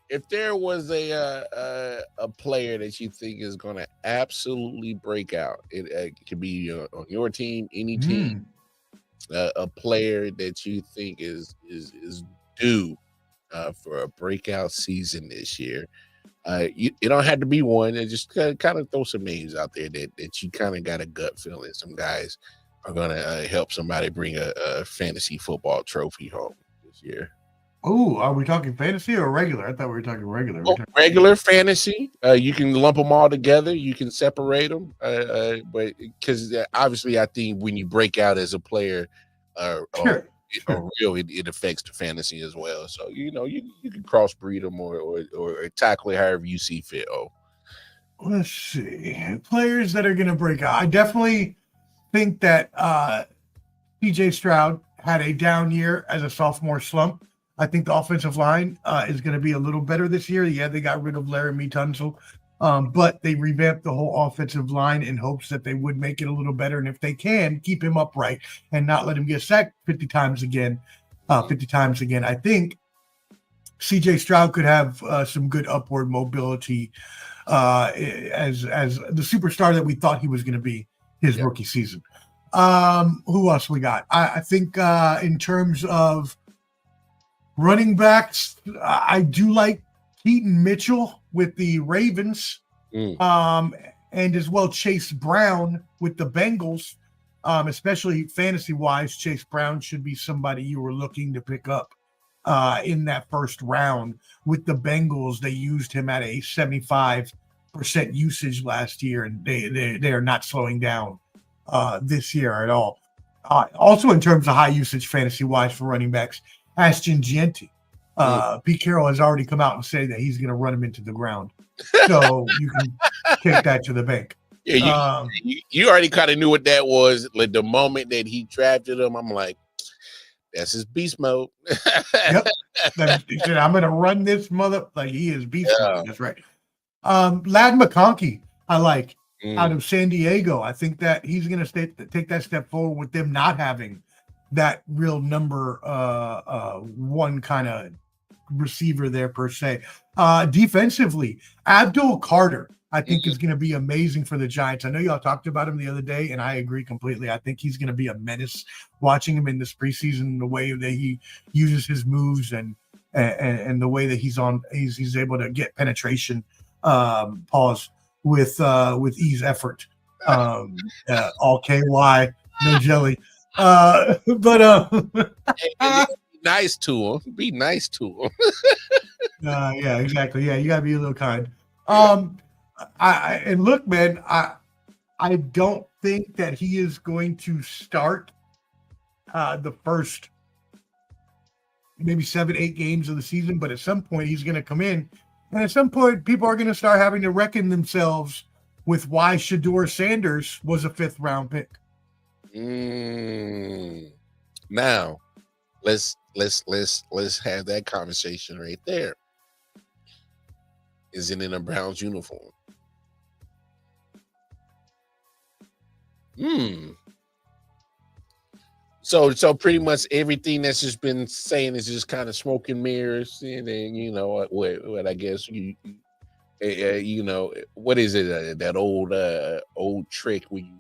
If there was a player that you think is going to absolutely break out, it could be on your team, any team, a player that you think is due for a breakout season this year. You don't have to be one. And just kind of throw some names out there that you kind of got a gut feeling some guys are going to help somebody bring a fantasy football trophy home this year. Oh, are we talking fantasy or regular? I thought we were talking regular. Regular fantasy. You can lump them all together. You can separate them. But because obviously, I think when you break out as a player, sure. It affects the fantasy as well. So you can crossbreed them or tackle it however you see fit. Let's see players that are going to break out. I definitely think that CJ Stroud had a down year as a sophomore slump. I think the offensive line is going to be a little better this year. Yeah, they got rid of Laramie Tunsil, but they revamped the whole offensive line in hopes that they would make it a little better. And if they can, keep him upright and not let him get sacked 50 times again, I think CJ Stroud could have some good upward mobility as the superstar that we thought he was going to be his rookie season. Who else we got? I think in terms of running backs, I do like Keaton Mitchell with the Ravens, and as well Chase Brown with the Bengals. Especially fantasy-wise, Chase Brown should be somebody you were looking to pick up in that first round. With the Bengals, they used him at a 75% usage last year, and they are not slowing down this year at all. Also, in terms of high usage fantasy-wise for running backs, Ashton Jeanty. Pete Carroll has already come out and said that he's going to run him into the ground. So you can take that to the bank. Yeah, you already kind of knew what that was. Like the moment that he drafted him, I'm like, that's his beast mode. Yep. He said, I'm going to run this mother. Like he is beast mode. That's right. Lad McConkey, I like out of San Diego. I think that he's going to take that step forward with them not having that real number one kind of receiver there per se. Defensively, Abdul Carter, I think is going to be amazing for the Giants. I know y'all talked about him the other day, and I agree completely. I think he's going to be a menace watching him in this preseason, the way that he uses his moves and the way that he's able to get penetration with ease effort. All KY, no jelly. Nice to him. Be nice to him. Yeah, exactly. Yeah, you gotta be a little kind. And look, man, I don't think that he is going to start the first maybe 7-8 games of the season, but at some point he's going to come in, and at some point people are going to start having to reckon themselves with why Shedeur Sanders was a 5th round pick. Now, let's have that conversation right there. Is it in a Browns uniform? So pretty much everything that's just been saying is just kind of smoke and mirrors, and then what I guess what is it, that old trick where you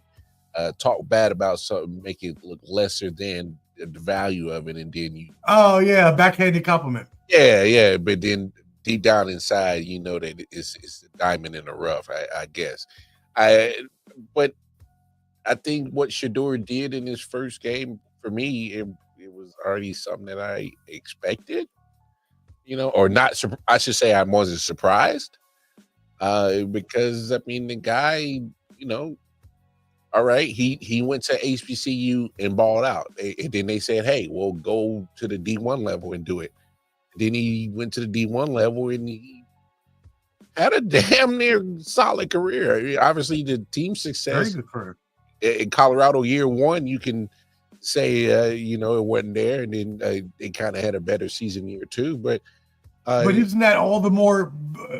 talk bad about something, make it look lesser than the value of it, and then you backhanded compliment. Yeah, but then deep down inside, you know that it's a diamond in the rough, I guess. But I think what Shedeur did in his first game, for me, it was already something that I expected, or not. I should say I wasn't surprised, because I mean the guy, all right, he went to HBCU and balled out, and then they said, hey, well, go to the D1 level and do it. Then he went to the D1 level and he had a damn near solid career. I mean, obviously, the team success Very good career. In Colorado year one, you can say it wasn't there, and then they kind of had a better season year two. But isn't that all the more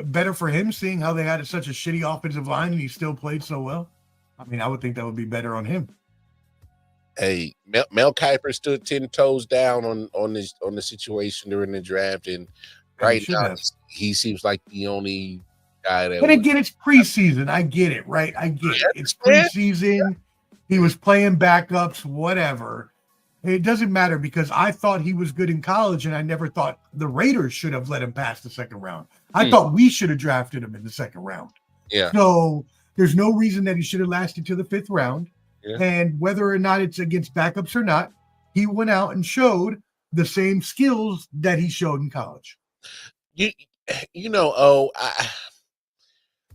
better for him, seeing how they had such a shitty offensive line and he still played so well? I mean, I would think that would be better on him. Hey, Mel Kiper stood 10 toes down on the situation during the draft, and right now he seems like the only guy that. But again, it's preseason. I get it, right? I get it. It's preseason. He was playing backups, whatever. It doesn't matter, because I thought he was good in college, and I never thought the Raiders should have let him pass the second round. I thought we should have drafted him in the second round. Yeah. So there's no reason that he should have lasted to the fifth round. Yeah. And whether or not it's against backups or not, he went out and showed the same skills that he showed in college.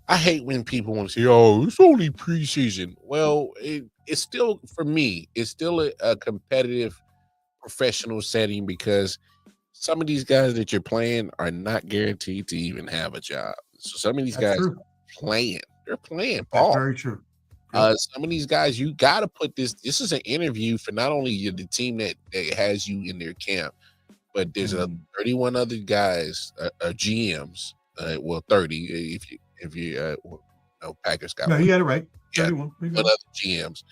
I hate when people want to say, "Oh, it's only preseason." Well, it's still, for me, it's still a competitive, professional setting, because some of these guys that you're playing are not guaranteed to even have a job. So some of these guys are playing. They're playing ball. That's very true. Some of these guys, you got to put this is an interview for not only the team that has you in their camp, but there's 31 other guys, GMs, 30 if you Packers got no, one. you got it right. Yeah, 31. other GMs.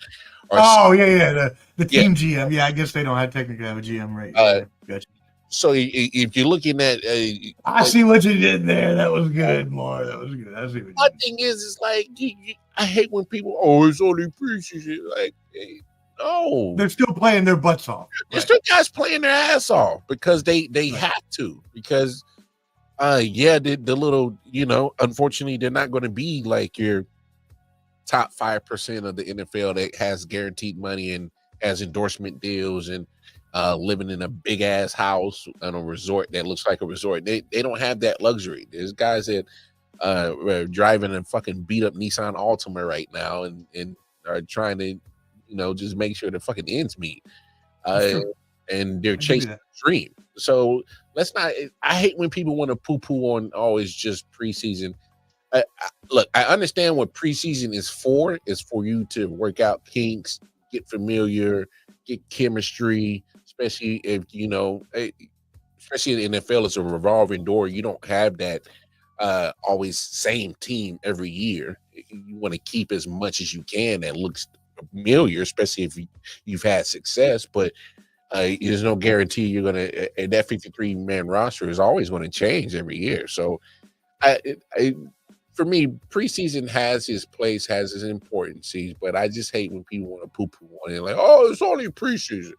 The team GM. Yeah, I guess they don't technically have a GM, right? Gotcha. So if you're looking at, I see what you did there. That was good, Mar. That was good. I see what my thing is like I hate when people, it's only preseason. Like, hey, no, they're still playing their butts off. There's still guys playing their ass off because they have to, because the little, unfortunately they're not going to be like your top 5% of the NFL that has guaranteed money and has endorsement deals and living in a big ass house on a resort that looks like a resort. They don't have that luxury. There's guys that are driving a fucking beat up Nissan Altima right now and are trying to, just make sure the fucking ends meet. And they're chasing the dream. So let's not. I hate when people want to poo-poo on, it's just preseason. Look, I understand what preseason is for. It's for you to work out kinks, get familiar, get chemistry, especially if, especially in the NFL, it's a revolving door. You don't have that always same team every year. You want to keep as much as you can that looks familiar, especially if you've had success, but there's no guarantee you're going to, and that 53-man roster is always going to change every year. So for me, preseason has its place, has its importance, but I just hate when people want to poo-poo on it, like, it's only preseason.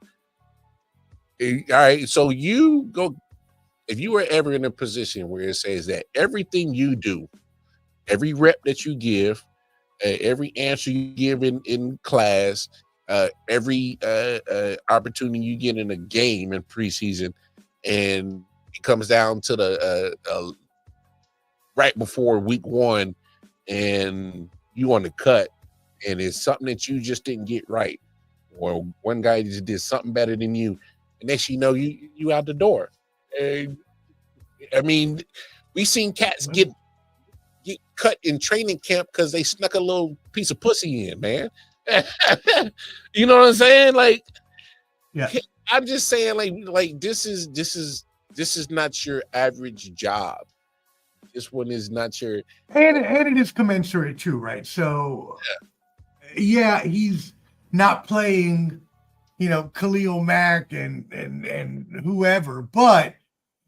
All right, so you go, if you were ever in a position where it says that everything you do, every rep that you give, every answer you give in class, every opportunity you get in a game in preseason, and it comes down to the right before week one, and you on the cut, and it's something that you just didn't get right, or one guy just did something better than you, and next you know you out the door. And I mean, we seen cats get cut in training camp because they snuck a little piece of pussy in, man. You know what I'm saying? Like, yeah, I'm just saying, like this is not your average job. This one is not your. And it is commensurate too, right? So, yeah, he's not playing, Khalil Mack and whoever, but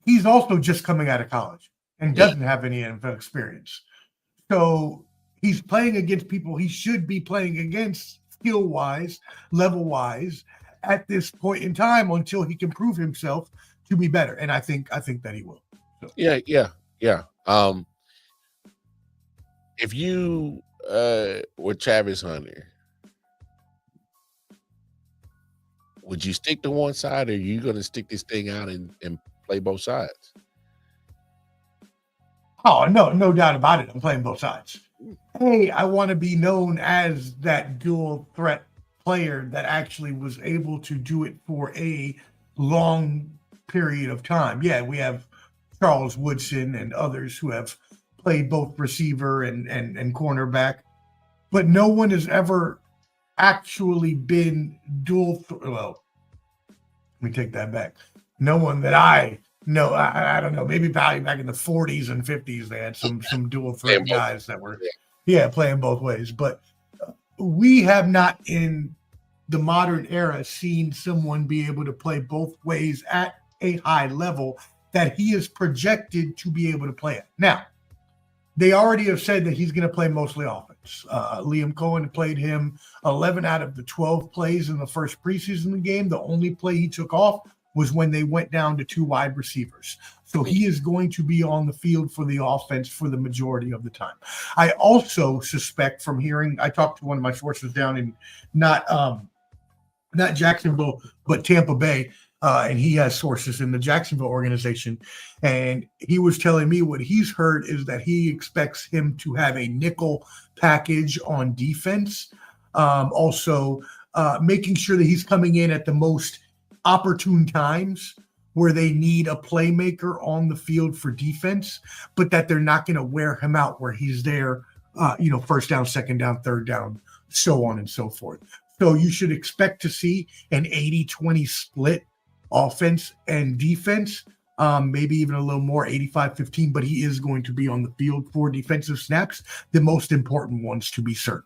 he's also just coming out of college and doesn't have any NFL experience. So he's playing against people he should be playing against skill-wise, level-wise at this point in time until he can prove himself to be better. And I think that he will. So. Yeah. If you were Travis Hunter, would you stick to one side, or are you going to stick this thing out and play both sides? Oh, no doubt about it. I'm playing both sides. Hey, I want to be known as that dual threat player that actually was able to do it for a long period of time. Yeah, we have Charles Woodson and others who have played both receiver and cornerback, but no one has ever actually been well, let me take that back. No one that I know. I don't know. Maybe probably back in the 40s and 50s, they had some dual threat guys that were, playing both ways. But we have not in the modern era seen someone be able to play both ways at a high level that he is projected to be able to play at. Now, they already have said that he's going to play mostly offense. Liam Cohen played him 11 out of the 12 plays in the first preseason game. The only play he took off was when they went down to 2 wide receivers. So he is going to be on the field for the offense for the majority of the time. I also suspect from hearing, I talked to one of my sources down in not Jacksonville, but Tampa Bay, and he has sources in the Jacksonville organization. And he was telling me what he's heard is that he expects him to have a nickel package on defense. Also, making sure that he's coming in at the most opportune times where they need a playmaker on the field for defense, but that they're not going to wear him out where he's there, first down, second down, third down, so on and so forth. So you should expect to see an 80-20 split offense and defense, maybe even a little more 85-15, but he is going to be on the field for defensive snaps, the most important ones to be certain.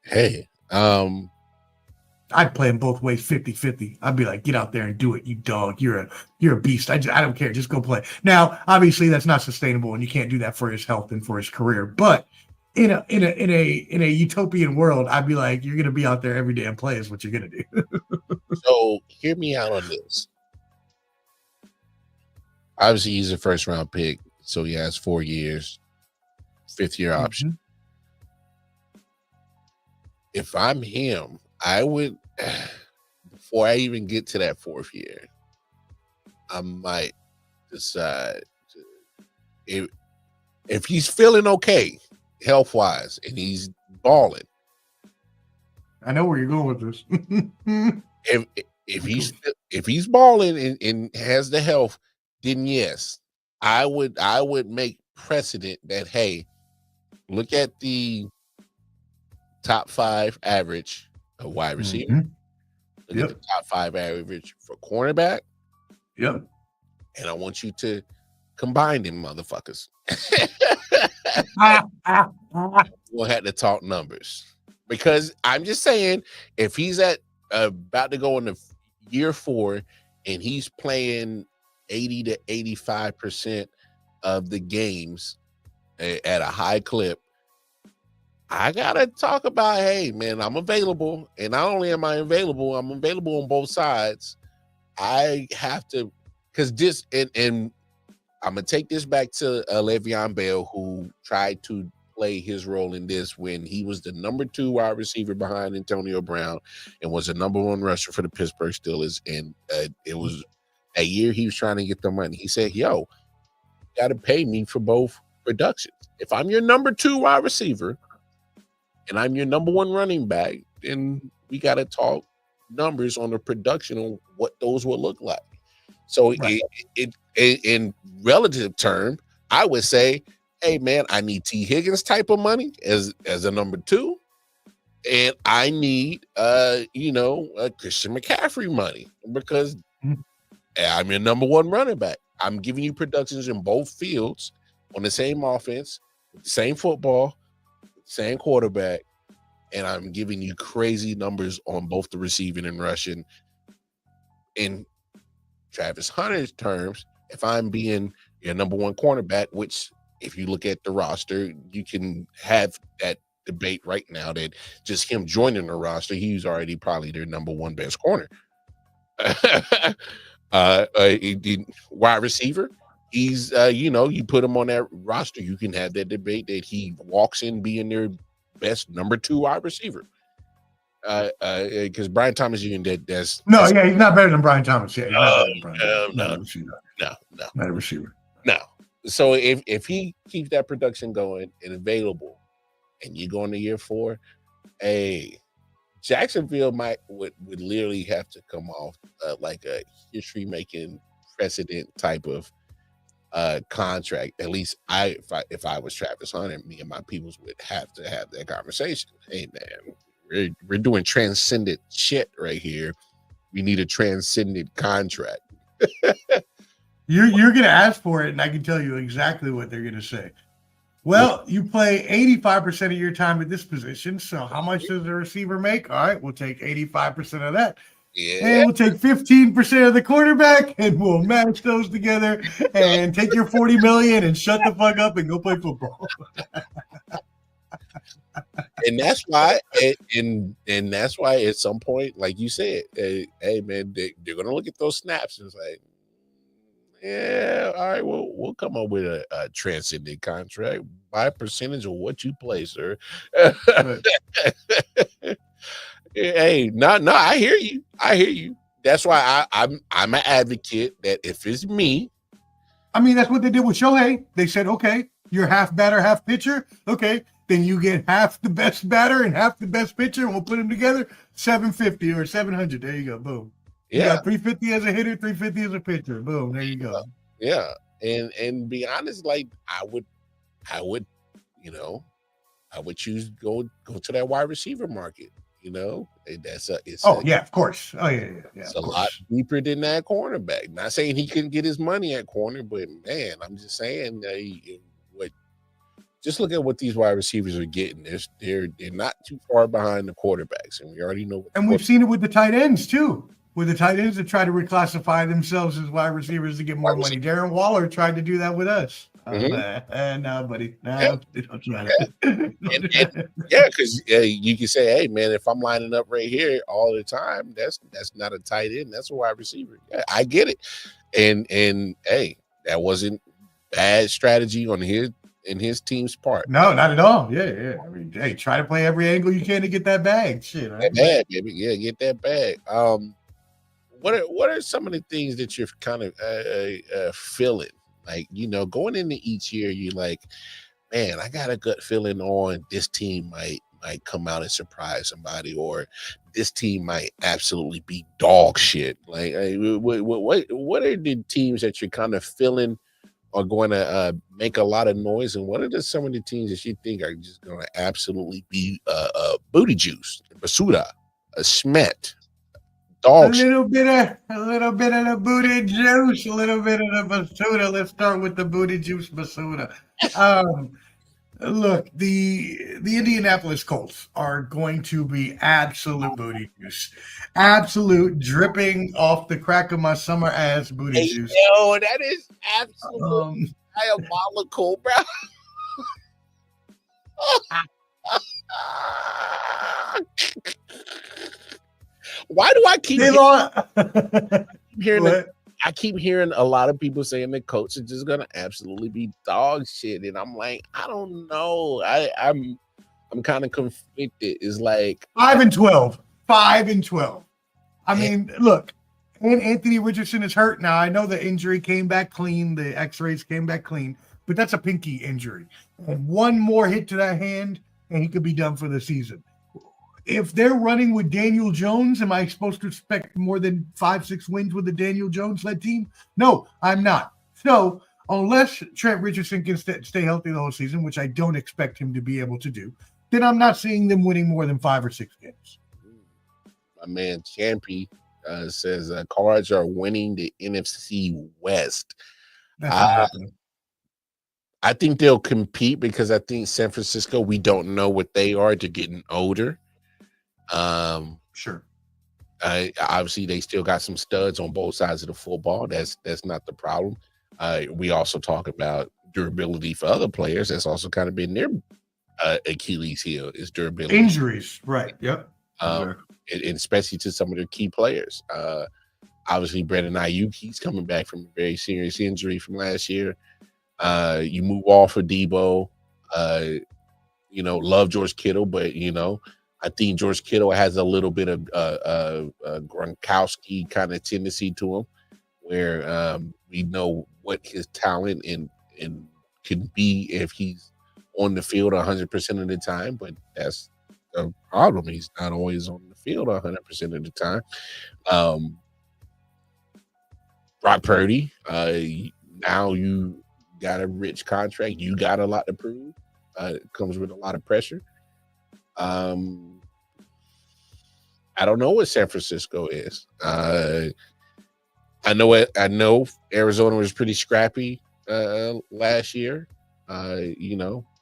Hey, I'd play him both ways, 50-50. I'd be like, get out there and do it, you dog. You're a beast. I don't care. Just go play. Now, obviously, that's not sustainable, and you can't do that for his health and for his career. But in a utopian world, I'd be like, you're gonna be out there every day and play is what you're gonna do. So hear me out on this. Obviously, he's a first round pick, so he has 4 years, 5th year option. If I'm him, I would, before I even get to that 4th year, I might decide if he's feeling okay health wise and he's balling. I know where you're going with this. if he's balling and has the health, then yes, I would make precedent that, hey, look at the top 5 average of wide receiver. Look at the top 5 average for cornerback. Yep. And I want you to combine them motherfuckers. We'll have to talk numbers, because I'm just saying, if he's at about to go into year 4 and he's playing 80 to 85% of the games at a high clip, I gotta talk about, hey man, I'm available, and not only am I available, I'm available on both sides. I have to, because this and I'm gonna take this back to Le'Veon Bell, who tried to play his role in this when he was the number 2 wide receiver behind Antonio Brown and was the number 1 rusher for the Pittsburgh Steelers. And it was a year he was trying to get the money. He said, yo, you got to pay me for both productions. If I'm your number 2 wide receiver and I'm your number 1 running back, then we got to talk numbers on the production on what those will look like. So right. In relative term, I would say, hey man, I need T. Higgins type of money as a number 2, and I need Christian McCaffrey money because I'm your number one running back. I'm giving you productions in both fields on the same offense, same football, same quarterback, and I'm giving you crazy numbers on both the receiving and rushing. In Travis Hunter's terms, if I'm being your number one cornerback, which if you look at the roster, you can have that debate right now that just him joining the roster, he's already probably their number one best corner. Wide receiver, he's you put him on that roster, you can have that debate that he walks in being their best number two wide receiver. Because Brian Thomas Jr. He's not better than Brian Thomas. Yeah, not a receiver. No. So if he keeps that production going and available, and you go into year 4, Jacksonville would literally have to come off like a history making precedent type of contract. At least if I was Travis Hunter, me and my peoples would have to have that conversation. Hey man, we're doing transcendent shit right here. We need a transcendent contract. You're gonna ask for it, and I can tell you exactly what they're gonna say. Well, you play 85% of your time at this position, so how much does the receiver make? All right, we'll take 85% of that. Yeah. And we'll take 15% of the quarterback, and we'll match those together and take your $40 million and shut the fuck up and go play football. And that's why, and that's why at some point, like you said, hey man, they're gonna look at those snaps and it's like, yeah, all right, we'll come up with a transcendent contract by percentage of what you play, sir. Hey, no, I hear you. That's why I'm an advocate that if it's me, I mean, that's what they did with Shohei. They said, okay, you're half batter, half pitcher. Okay, then you get half the best batter and half the best pitcher, and we'll put them together, 750 or 700. There you go, boom. You got 350 as a hitter, 350 as a pitcher. Boom, there you go. Yeah, and be honest, like I would, choose go to that wide receiver market. Of course. Oh yeah. It's a lot deeper than that cornerback. Not saying he couldn't get his money at corner, but man, I'm just saying just look at what these wide receivers are getting. They're not too far behind the quarterbacks, and we already know. And we've seen it with the tight ends too. With the tight ends that try to reclassify themselves as wide receivers to get more money. Darren Waller tried to do that with us. No, buddy. No, don't try that. Yeah, because you can say, hey, man, if I'm lining up right here all the time, that's not a tight end. That's a wide receiver. Yeah, I get it. And hey, that wasn't bad strategy on his team's part. No, not at all. Yeah. I mean, hey, try to play every angle you can to get that bag. Shit, right? That bag, baby. Yeah, get that bag. What are some of the things that you're kind of feeling? Like, going into each year, you're like, man, I got a gut feeling on this team might come out and surprise somebody, or this team might absolutely be dog shit. Like, what are the teams that you're kind of feeling are going to make a lot of noise, and what are some of the teams that you think are just going to absolutely be booty juice, basura, a Smet? A little bit of the booty juice, a little bit of the basura. Let's start with the booty juice basura. Look, the Indianapolis Colts are going to be absolute booty juice, absolute dripping off the crack of my summer ass booty juice. Yo, that is absolutely diabolical, bro. Why do I keep hearing I keep hearing a lot of people saying the Colts are just gonna absolutely be dog shit, and I'm like, I don't know. I'm kind of conflicted. It's like 5-12. I mean, look, and Anthony Richardson is hurt now. I know the injury came back clean, the X-rays came back clean, but that's a pinky injury. And one more hit to that hand, and he could be done for the season. If they're running with Daniel Jones, am I supposed to expect more than 5-6 wins with the Daniel Jones-led team? No, I'm not. So unless Trent Richardson can stay healthy the whole season, which I don't expect him to be able to do, then I'm not seeing them winning more than 5 or 6 games. My man Champy says Cards are winning the NFC West. That's not happening. I think they'll compete because I think San Francisco, we don't know what they are. They're getting older. Sure. Obviously, they still got some studs on both sides of the football. That's not the problem. We also talk about durability for other players. That's also kind of been their Achilles heel is durability. Injuries, right? Yep. And especially to some of their key players. Obviously, Brandon Ayuk, he's coming back from a very serious injury from last year. You move off of Debo. Love George Kittle, but I think George Kittle has a little bit of Gronkowski kind of tendency to him, where we know what his talent and can be if he's on the field 100% of the time, but that's the problem. He's not always on the field 100% of the time. Brock Purdy, now you got a rich contract. You got a lot to prove. It comes with a lot of pressure. I don't know what San Francisco is. I know Arizona was pretty scrappy last year.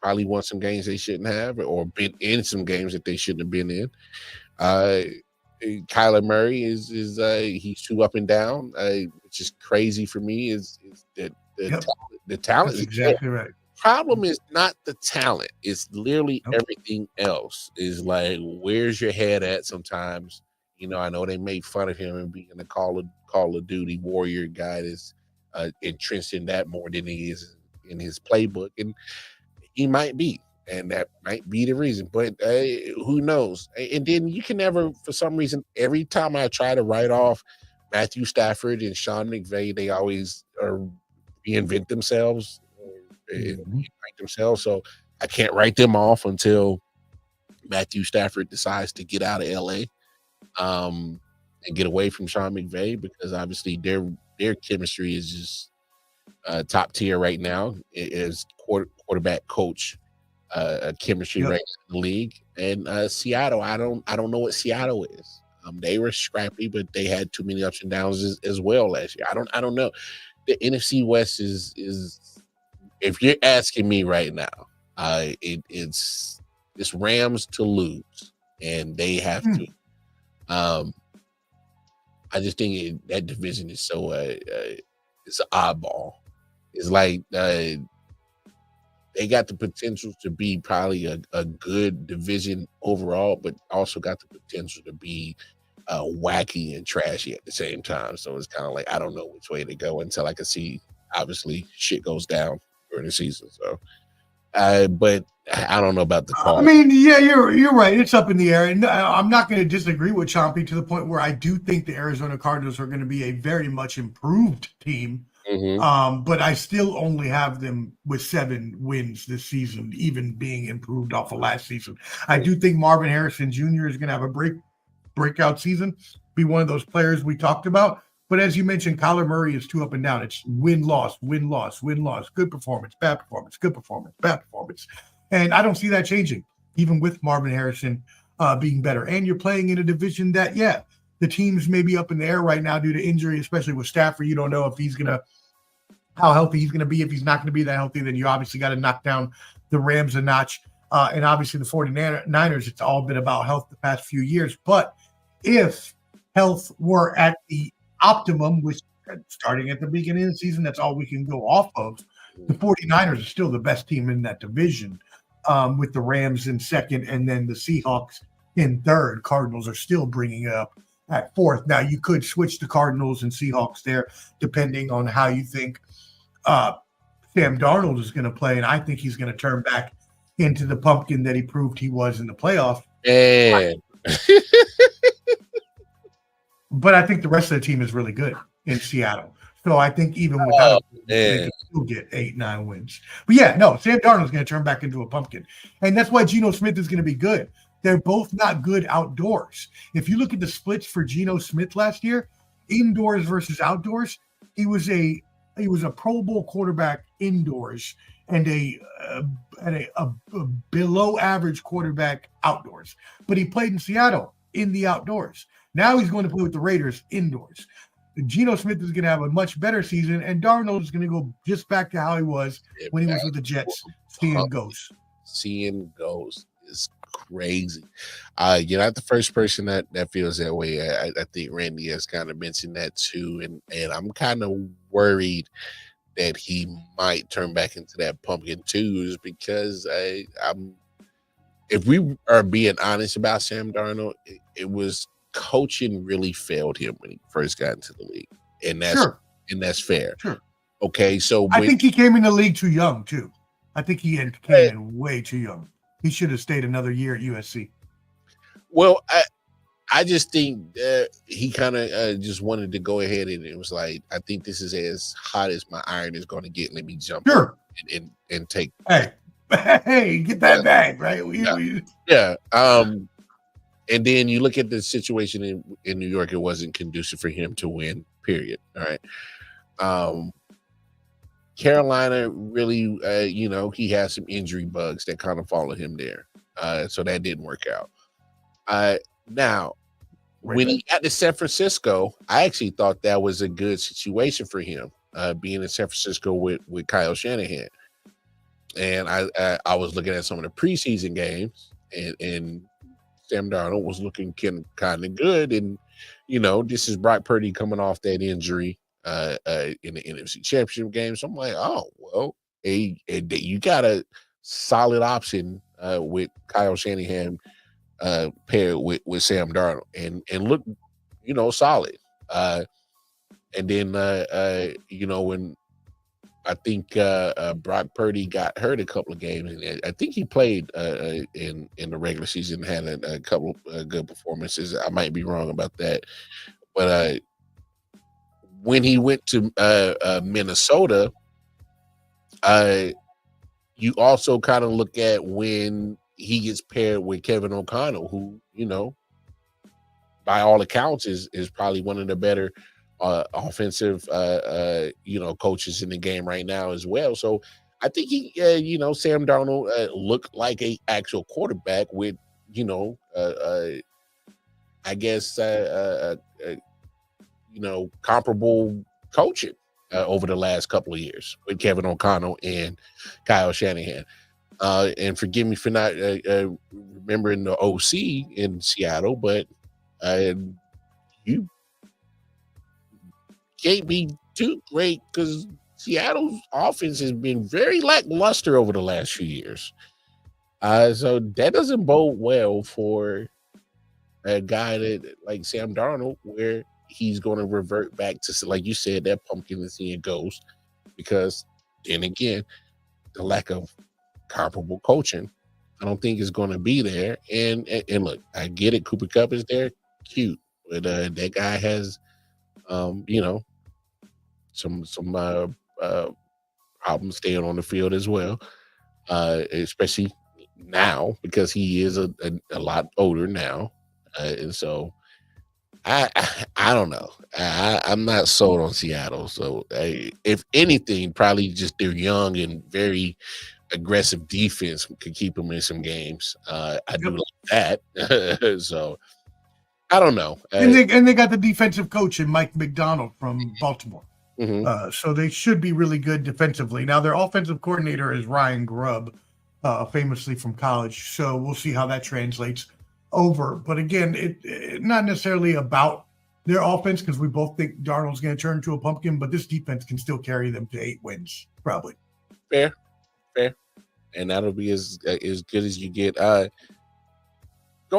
Probably won some games they shouldn't have, or been in some games that they shouldn't have been in. Kyler Murray is he's too up and down, which is crazy for me. Is that the talent That's is exactly right. Problem is not the talent. It's literally everything else. Is like, where's your head at sometimes? I know they made fun of him and being a Call of Duty warrior guy that's entrenched in that more than he is in his playbook. And he might be. And that might be the reason. But who knows? And then you can never, for some reason, every time I try to write off Matthew Stafford and Sean McVay, they always reinvent themselves. Themselves, so I can't write them off until Matthew Stafford decides to get out of LA and get away from Sean McVay, because obviously their chemistry is just top tier right now. It is quarterback coach chemistry right in the league. And Seattle, I don't know what Seattle is. They were scrappy, but they had too many ups and downs as well last year. I don't know. The NFC West is if you're asking me right now, it's Rams to lose, and they have to. I just think that division is so it's an oddball. It's like they got the potential to be probably a good division overall, but also got the potential to be wacky and trashy at the same time. So it's kind of like, I don't know which way to go until I can see, obviously, shit goes down during the season. So, but I don't know about the call. I mean, yeah, you're right. It's up in the air. And I'm not going to disagree with Chompy to the point where I do think the Arizona Cardinals are going to be a very much improved team. Mm-hmm. But I still only have them with 7 wins this season, even being improved off of last season. I do think Marvin Harrison Jr. is going to have a breakout season, be one of those players we talked about. But as you mentioned, Kyler Murray is too up and down. It's win-loss, win-loss, win-loss, good performance, bad performance, good performance, bad performance. And I don't see that changing, even with Marvin Harrison being better. And you're playing in a division that, the teams may be up in the air right now due to injury, especially with Stafford. You don't know if how healthy he's going to be. If he's not going to be that healthy, then you obviously got to knock down the Rams a notch. And obviously the 49ers, it's all been about health the past few years. But if health were at the optimum, which starting at the beginning of the season, that's all we can go off of. The 49ers are still the best team in that division, with the Rams in second and then the Seahawks in third. Cardinals are still bringing it up at fourth. Now, you could switch the Cardinals and Seahawks there, depending on how you think Sam Darnold is going to play, and I think he's going to turn back into the pumpkin that he proved he was in the playoffs. But I think the rest of the team is really good in Seattle. So I think even without him, they can still get 8-9 wins. But Sam Darnold is going to turn back into a pumpkin. And that's why Geno Smith is going to be good. They're both not good outdoors. If you look at the splits for Geno Smith last year, indoors versus outdoors, he was a Pro Bowl quarterback indoors, and a below average quarterback outdoors. But he played in Seattle in the outdoors. Now he's going to play with the Raiders indoors. Geno Smith is going to have a much better season, and Darnold is going to go just back to how he was when he was with the Jets, seeing ghosts. Seeing ghosts is crazy. You're not the first person that feels that way. I think Randy has kind of mentioned that too, and I'm kind of worried that he might turn back into that pumpkin too, because I'm. If we are being honest about Sam Darnold, it was coaching really failed him when he first got into the league, and that's fair. Sure. Okay, so I think he came in the league too young too. I think he came in way too young. He should have stayed another year at USC. Well, I just think he kind of just wanted to go ahead and it was like, I think this is as hot as my iron is going to get. Let me jump and take. Hey, get that bag, right? Yeah. And then you look at the situation in New York, it wasn't conducive for him to win, period. All right. Carolina really, he has some injury bugs that kind of follow him there. So that didn't work out. Now, when he got to San Francisco, I actually thought that was a good situation for him, being in San Francisco with Kyle Shanahan. And I was looking at some of the preseason games, and Sam Darnold was looking kind of good. And, this is Brock Purdy coming off that injury in the NFC Championship game. So I'm like, oh, well, you got a solid option with Kyle Shanahan paired with Sam Darnold and look, solid. And then, when I think Brock Purdy got hurt a couple of games, and I think he played in the regular season, had a couple good performances. I might be wrong about that, but when he went to Minnesota, you also kind of look at when he gets paired with Kevin O'Connell, who, by all accounts is probably one of the better offensive, coaches in the game right now as well. So I think he, Sam Darnold looked like a actual quarterback with, I guess, comparable coaching over the last couple of years with Kevin O'Connell and Kyle Shanahan. And forgive me for not remembering the OC in Seattle, but you can't be too great because Seattle's offense has been very lackluster over the last few years. So that doesn't bode well for a guy that like Sam Darnold, where he's going to revert back to, like you said, that pumpkin is seeing ghost, because then again, the lack of comparable coaching, I don't think is going to be there. And look, I get it. Cooper Kupp is there, cute, but that guy has, some problems staying on the field as well, especially now because he is a lot older now, and so I don't know. I'm not sold on Seattle. So if anything, probably just their young and very aggressive defense could keep them in some games. I do like that. So I don't know. And they got the defensive coach in Mike McDonald from Baltimore. Mm-hmm. So they should be really good defensively. Now their offensive coordinator is Ryan Grubb, famously from college. So we'll see how that translates over. But again, it not necessarily about their offense, because we both think Darnold's going to turn into a pumpkin, but this defense can still carry them to 8 wins, probably. Fair. And that'll be as good as you get. Go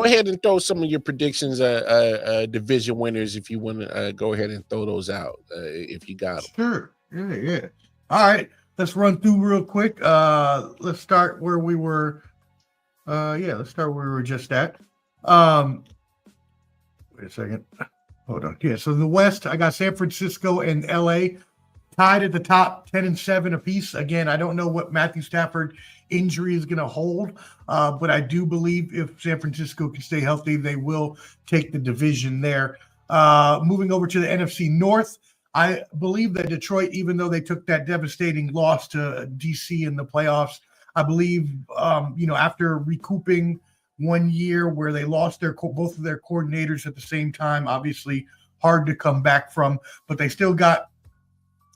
ahead and throw some of your predictions, division winners, if you want to go ahead and throw those out, if you got them. Sure. Yeah. All right. Let's run through real quick. Let's start where we were. Let's start where we were just at. Wait a second. Hold on. Yeah, so the West, I got San Francisco and LA tied at the top, 10-7 apiece. Again, I don't know what Matthew Stafford injury is going to hold, but I do believe if San Francisco can stay healthy, they will take the division there. Moving over to the NFC North, I believe that Detroit, even though they took that devastating loss to DC in the playoffs, I believe, after recouping 1 year where they lost both of their coordinators at the same time, obviously hard to come back from, but they still got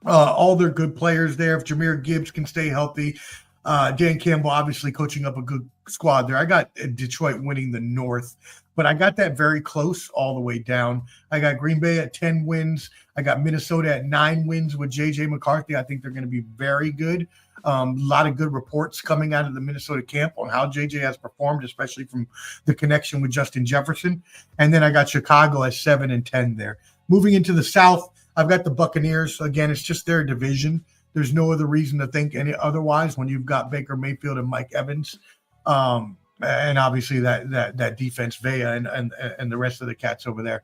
all their good players there. If Jahmyr Gibbs can stay healthy, Dan Campbell obviously coaching up a good squad there. I got Detroit winning the North, but I got that very close all the way down. I got Green Bay at 10 wins. I got Minnesota at 9 wins with J.J. McCarthy. I think they're going to be very good. A lot of good reports coming out of the Minnesota camp on how J.J. has performed, especially from the connection with Justin Jefferson. And then I got Chicago at 7 and 10 there. Moving into the South, I've got the Buccaneers. Again, it's just their division. There's no other reason to think any otherwise when you've got Baker Mayfield and Mike Evans. And obviously that defense, Vea and the rest of the cats over there.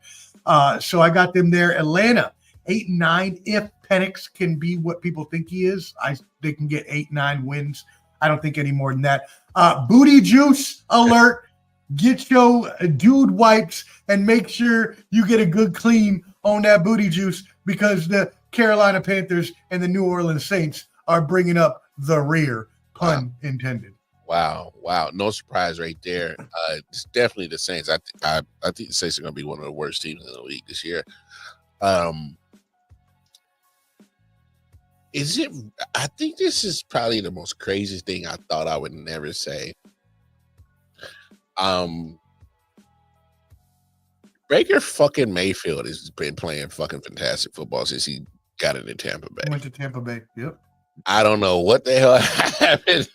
So I got them there. Atlanta, 8 and 9. If Penix can be what people think he is, they can get 8-9 wins. I don't think any more than that. Booty juice alert. Get your dude wipes and make sure you get a good clean on that booty juice, because the Carolina Panthers and the New Orleans Saints are bringing up the rear, pun intended. Wow. No surprise right there. It's definitely the Saints. I think the Saints are going to be one of the worst teams in the league this year. I think this is probably the most craziest thing I thought I would never say. Baker fucking Mayfield has been playing fucking fantastic football since he got into Tampa Bay. Went to Tampa Bay. Yep. I don't know what the hell happened.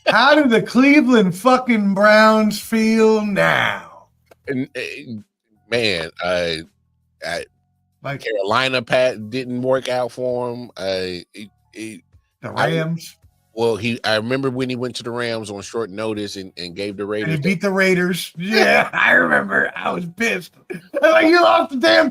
How do the Cleveland fucking Browns feel now? Man, like Carolina Pat didn't work out for him. The Rams. I remember when he went to the Rams on short notice and gave the Raiders. And he beat the Raiders. Yeah, I remember. I was pissed. Like, you lost the damn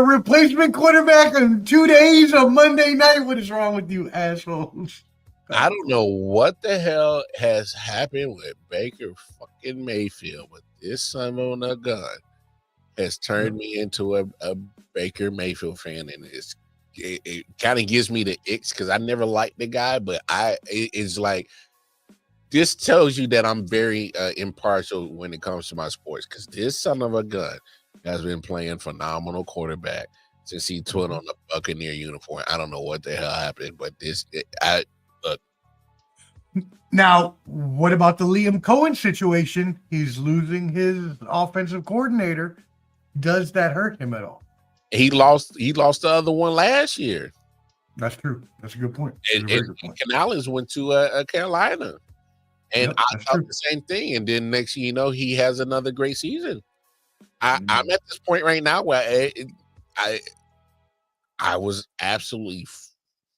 replacement quarterback in 2 days on Monday night. What is wrong with you assholes? I don't know what the hell has happened with Baker fucking Mayfield, but this son of a gun has turned me into a Baker Mayfield fan, and it kind of gives me the icks because I never liked the guy, but it's like, this tells you that I'm very impartial when it comes to my sports, because this son of a gun has been playing phenomenal quarterback since he put on the Buccaneer uniform. I don't know what the hell happened, but look. Now, what about the Liam Cohen situation? He's losing his offensive coordinator. Does that hurt him at all? He lost the other one last year. That's true. That's a good point. And Canales went to Carolina. And I thought the same thing. And then next thing you know, he has another great season. I'm at this point right now where I was absolutely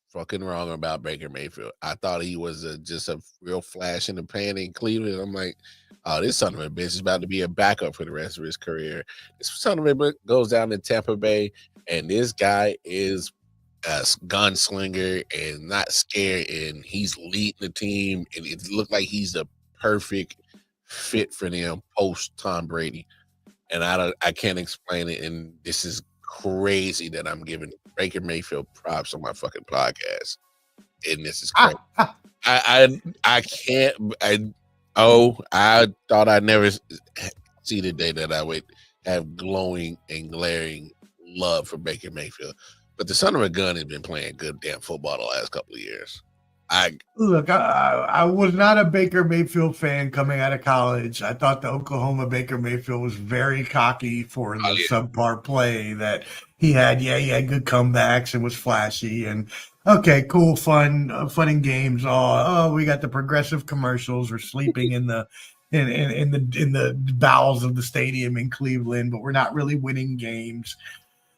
fucking wrong about Baker Mayfield. I thought he was just a real flash in the pan in Cleveland. I'm like, oh, this son of a bitch is about to be a backup for the rest of his career. This son of a bitch goes down to Tampa Bay, and this guy is a gunslinger and not scared, and he's leading the team, and it looked like he's the perfect fit for them post Tom Brady. And I can't explain it, and this is crazy that I'm giving Baker Mayfield props on my fucking podcast, and this is crazy. I can't. I thought I'd never see the day that I would have glowing and glaring love for Baker Mayfield. But the son of a gun has been playing good damn football the last couple of years. I was not a Baker Mayfield fan coming out of college. I thought the Oklahoma Baker Mayfield was very cocky for the subpar play that he had. Yeah, he had good comebacks and was flashy and okay, cool, fun and games. Oh, we got the progressive commercials. We're sleeping in the bowels of the stadium in Cleveland, but we're not really winning games.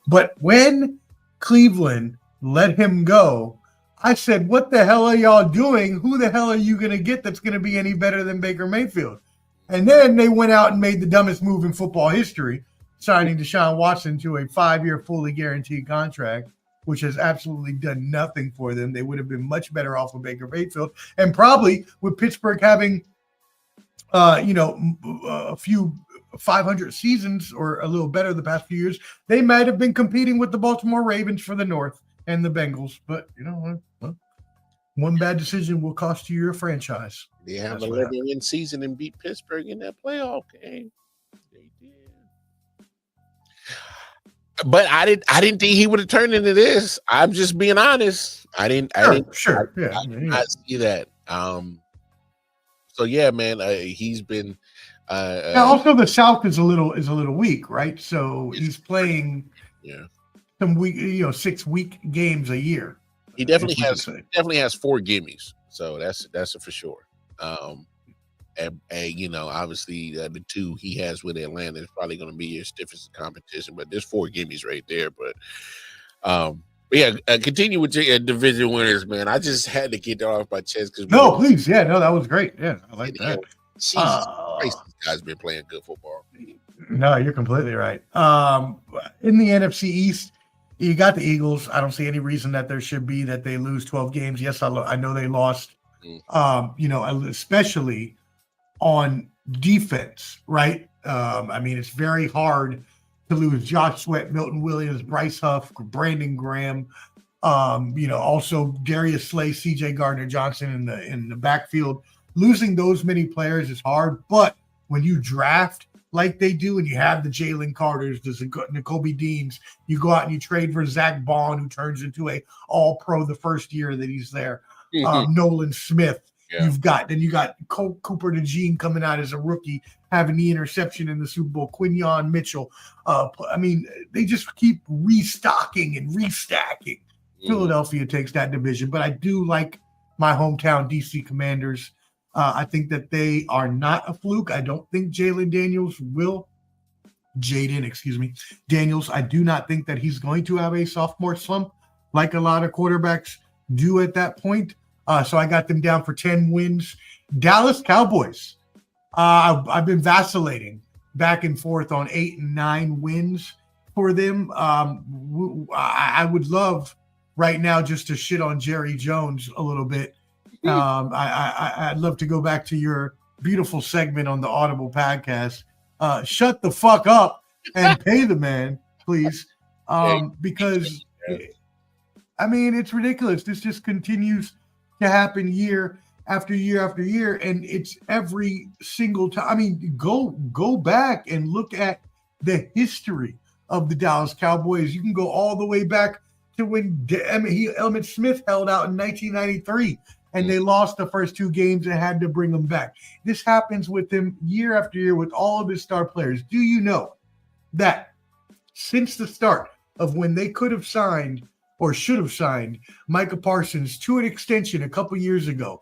But when Cleveland let him go, I said, what the hell are y'all doing? Who the hell are you going to get that's going to be any better than Baker Mayfield? And then they went out and made the dumbest move in football history, signing Deshaun Watson to a 5-year fully guaranteed contract, which has absolutely done nothing for them. They would have been much better off with Baker Mayfield. And probably with Pittsburgh having, a few 500 seasons or a little better the past few years, they might have been competing with the Baltimore Ravens for the North and the Bengals. But you know, one bad decision will cost you your franchise. They have an 11-win season and beat Pittsburgh in that playoff game. They did. But I didn't think he would have turned into this. I'm just being honest. I didn't see that. So yeah, man, he's been. Also, the South is a little weak, right? So he's playing some week, 6 week games a year. He definitely has 4 gimmies, so that's for sure. And obviously the 2 he has with Atlanta is probably going to be his stiffest competition. But there's 4 gimmies right there. But continue with your division winners, man. I just had to get that off my chest because please, that was great. Yeah, I like that. Jesus Christ, this guy's been playing good football. No, you're completely right. In the NFC East, you got the Eagles. I don't see any reason that there should be that they lose 12 games. Yes, I know they lost. Especially on defense, right? It's very hard to lose Josh Sweat, Milton Williams, Bryce Huff, Brandon Graham, also Darius Slay, CJ Gardner-Johnson in the backfield. Losing those many players is hard, but when you draft like they do and you have the Jalen Carters, the Nakobe Deans, you go out and you trade for Zach Bond, who turns into a all-pro the first year that he's there. Nolan Smith. Yeah. You got Cooper DeJean coming out as a rookie, having the interception in the Super Bowl. Quinyon Mitchell. They just keep restocking and restacking. Philadelphia takes that division, but I do like my hometown DC Commanders. I think that they are not a fluke. I don't think Jaden Daniels. I do not think that he's going to have a sophomore slump like a lot of quarterbacks do at that point. So I got them down for 10 wins. Dallas Cowboys. I've been vacillating back and forth on 8 and 9 wins for them. I would love right now just to shit on Jerry Jones a little bit. I'd love to go back to your beautiful segment on the Audible podcast. Shut the fuck up and pay the man, please. Because it's ridiculous. This just continues to happen year after year after year, and it's every single time. Go back and look at the history of the Dallas Cowboys. You can go all the way back to when Emmitt Smith held out in 1993, and they lost the first 2 games and had to bring them back. This happens with them year after year with all of his star players. Do you know that since the start of when they could have signed or should have signed Micah Parsons to an extension a couple years ago,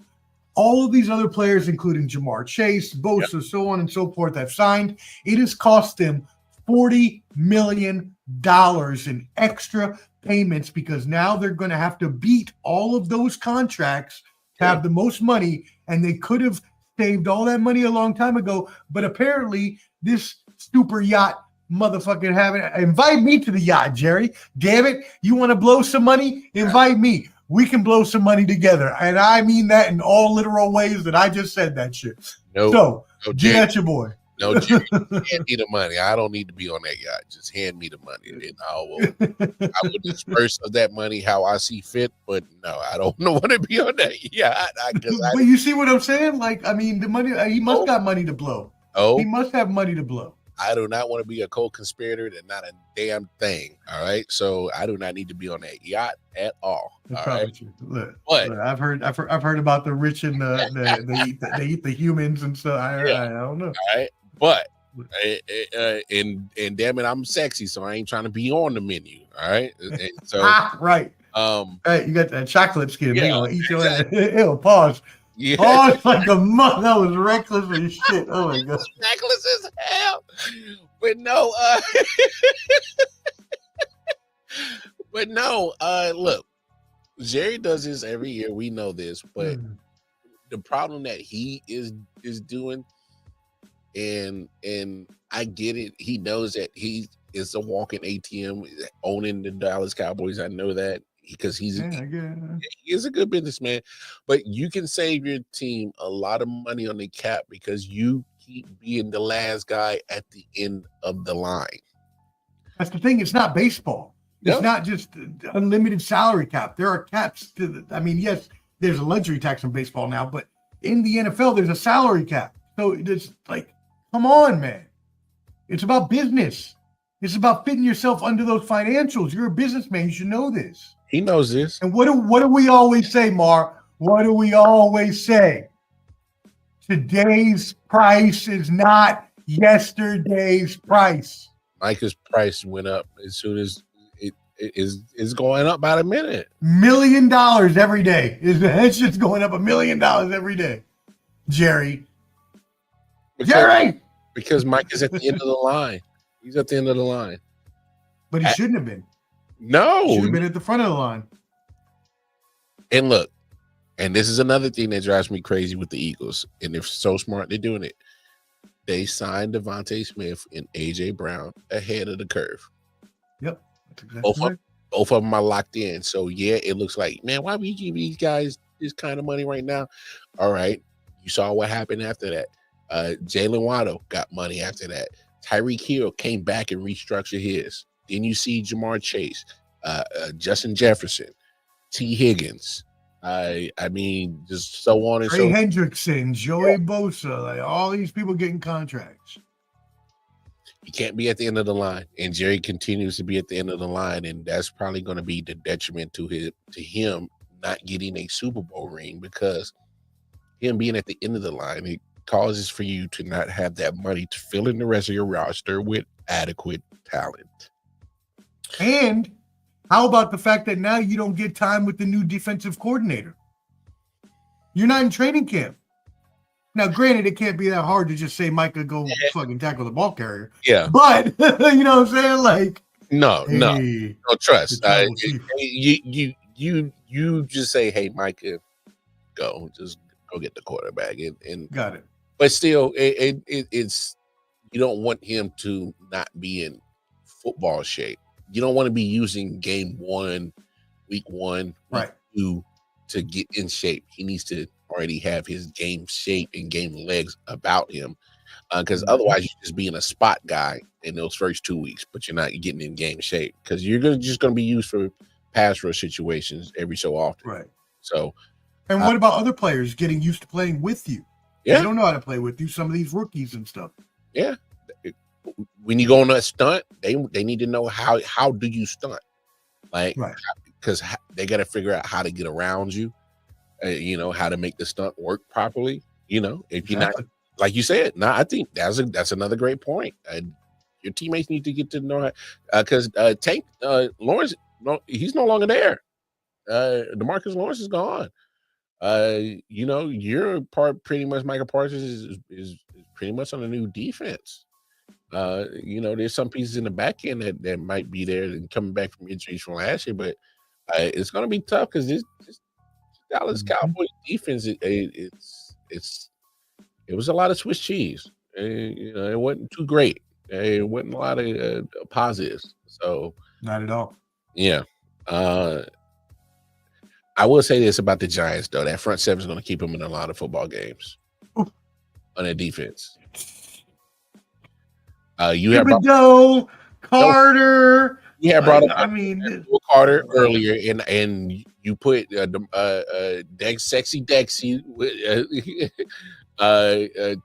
all of these other players, including Jamar Chase, Bosa, so on and so forth, have signed? It has cost them $40 million in extra payments because now they're going to have to beat all of those contracts to have the most money, and they could have saved all that money a long time ago. But apparently this super yacht motherfucking invite me to the yacht, Jerry. Damn it. You want to blow some money? Invite me. We can blow some money together. And I mean that in all literal ways that I just said that shit. So get at your boy. No, Jerry, hand me the money. I don't need to be on that yacht. Just hand me the money. And I will disperse of that money how I see fit. But no, I don't want to be on that yacht. But you see what I'm saying? The money, he must got money to blow. Oh, he must have money to blow. I do not want to be a co-conspirator and not a damn thing. All right. So I do not need to be on that yacht at all. That's all right. Look, I've heard about the rich and they eat the humans and stuff. I don't know. All right. But and damn it, I'm sexy, so I ain't trying to be on the menu. All right. And so right. Hey, you got that chocolate skin. They're gonna eat your ass. Ew, pause. Yeah. Oh, it's like a month. That was reckless as shit. Oh my god. Reckless as hell. But no, look, Jerry does this every year. We know this, but the problem that he is doing, and I get it. He knows that he is a walking ATM owning the Dallas Cowboys. I know that. Because he is a good businessman, but you can save your team a lot of money on the cap because you keep being the last guy at the end of the line. That's the thing. It's not baseball. It's not just unlimited salary cap. There are caps yes, there's a luxury tax in baseball now, but in the NFL, there's a salary cap. So it's like, come on, man. It's about business. It's about fitting yourself under those financials. You're a businessman. You should know this. He knows this. And what do we always say, Mar? What do we always say? Today's price is not yesterday's price. Micah's price went up as soon as it is going up by the minute. $1 million every day. It's just going up $1 million every day. Jerry. Because Mike is at the end of the line. He's at the end of the line. But he shouldn't have been. No. He should have been at the front of the line. And look, and this is another thing that drives me crazy with the Eagles. And they're so smart they're doing it. They signed Devontae Smith and A.J. Brown ahead of the curve. Yep. That's exactly right. Both of them are locked in. So, yeah, it looks like, man, why would you give these guys this kind of money right now? All right. You saw what happened after that. Jalen Waddle got money after that. Tyreek Hill came back and restructured his. Then you see Jamar Chase, Justin Jefferson, T. Higgins. Just so on and so. Trey Hendrickson, Joey Bosa, like all these people getting contracts. He can't be at the end of the line, and Jerry continues to be at the end of the line, and that's probably going to be the detriment to him not getting a Super Bowl ring, because him being at the end of the line, it causes for you to not have that money to fill in the rest of your roster with adequate talent. And how about the fact that now you don't get time with the new defensive coordinator? You're not in training camp. Now, granted, it can't be that hard to just say Micah go fucking tackle the ball carrier. Yeah. But, you know what I'm saying? Like, no, trust. You just say, hey, Micah, just go get the quarterback. And got it. But still, it's you don't want him to not be in football shape. You don't want to be using game 1, week 1, week 2 to get in shape. He needs to already have his game shape and game legs about him, because otherwise you're just being a spot guy in those first 2 weeks, but you're not getting in game shape because you're just going to be used for pass rush situations every so often. Right. So, and what about other players getting used to playing with you? Yeah. They don't know how to play with you. Some of these rookies and stuff. Yeah. When you go on a stunt, they need to know how do you stunt, like, because they got to figure out how to get around you, how to make the stunt work properly. If you're not, like you said, I think that's another great point. Your teammates need to get to know how, because Tank Lawrence, he's no longer there. DeMarcus Lawrence is gone. Your part pretty much, Micah Parsons is pretty much on a new defense. There's some pieces in the back end that might be there and coming back from injuries from last year, but it's going to be tough because this Dallas Cowboys defense, it was a lot of Swiss cheese. It wasn't too great. It wasn't a lot of positives. So not at all. Yeah. I will say this about the Giants, though. That front seven is going to keep them in a lot of football games on their defense. Thibodeau, Carter. You had brought up Carter right. earlier, and you put Sexy Dexy,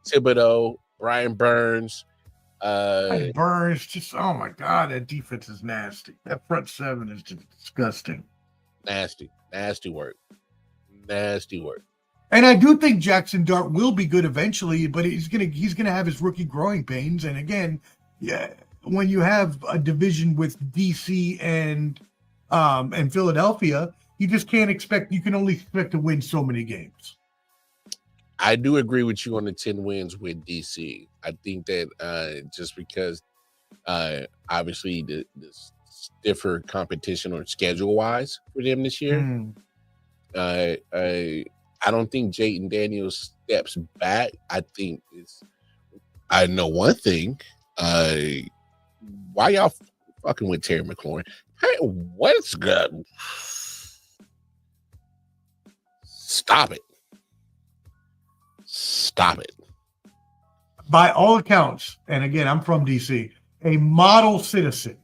Thibodeau, Brian Burns. Burns, just, oh my God, that defense is nasty. That front seven is just disgusting. Nasty work. And I do think Jackson Dart will be good eventually, but he's gonna have his rookie growing pains. And again, when you have a division with DC and Philadelphia, you just can't expect. You can only expect to win so many games. I do agree with you on the 10 wins with DC. I think that just because obviously the stiffer competition or schedule wise for them this year, I don't think Jayden Daniels steps back. I know one thing. Why y'all fucking with Terry McLaurin? Hey, what's good? Stop it. by all accounts, and again, I'm from DC, a model citizen,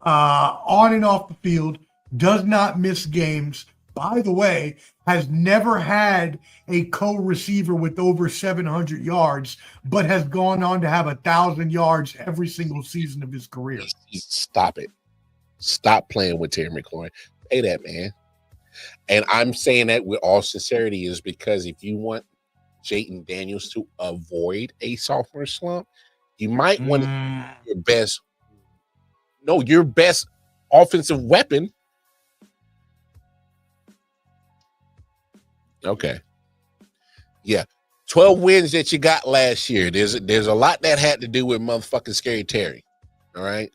on and off the field, does not miss games. By the way, has never had a co-receiver with over 700 yards, but has gone on to have 1,000 yards every single season of his career. Stop it. Stop playing with Terry McLaurin. Pay that man. And I'm saying that with all sincerity is because if you want Jayden Daniels to avoid a sophomore slump, you might want your best offensive weapon. Okay. Yeah. 12 wins that you got last year. There's a lot that had to do with motherfucking Scary Terry. All right.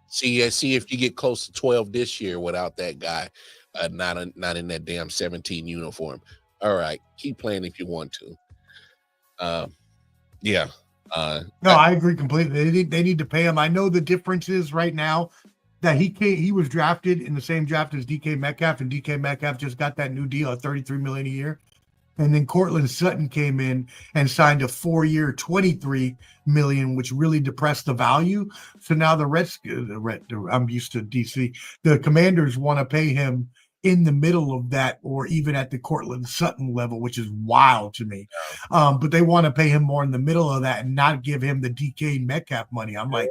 See if you get close to 12 this year without that guy, not in that damn 17 uniform. All right, keep playing if you want to. Yeah. No, I agree completely. They need to pay him. I know the difference is right now that he was drafted in the same draft as DK Metcalf, and DK Metcalf just got that new deal at $33 million a year. And then Cortland Sutton came in and signed a 4-year, $23 million, which really depressed the value. So now I'm used to DC. The Commanders want to pay him in the middle of that, or even at the Cortland Sutton level, which is wild to me. But they want to pay him more in the middle of that and not give him the DK Metcalf money. I'm like,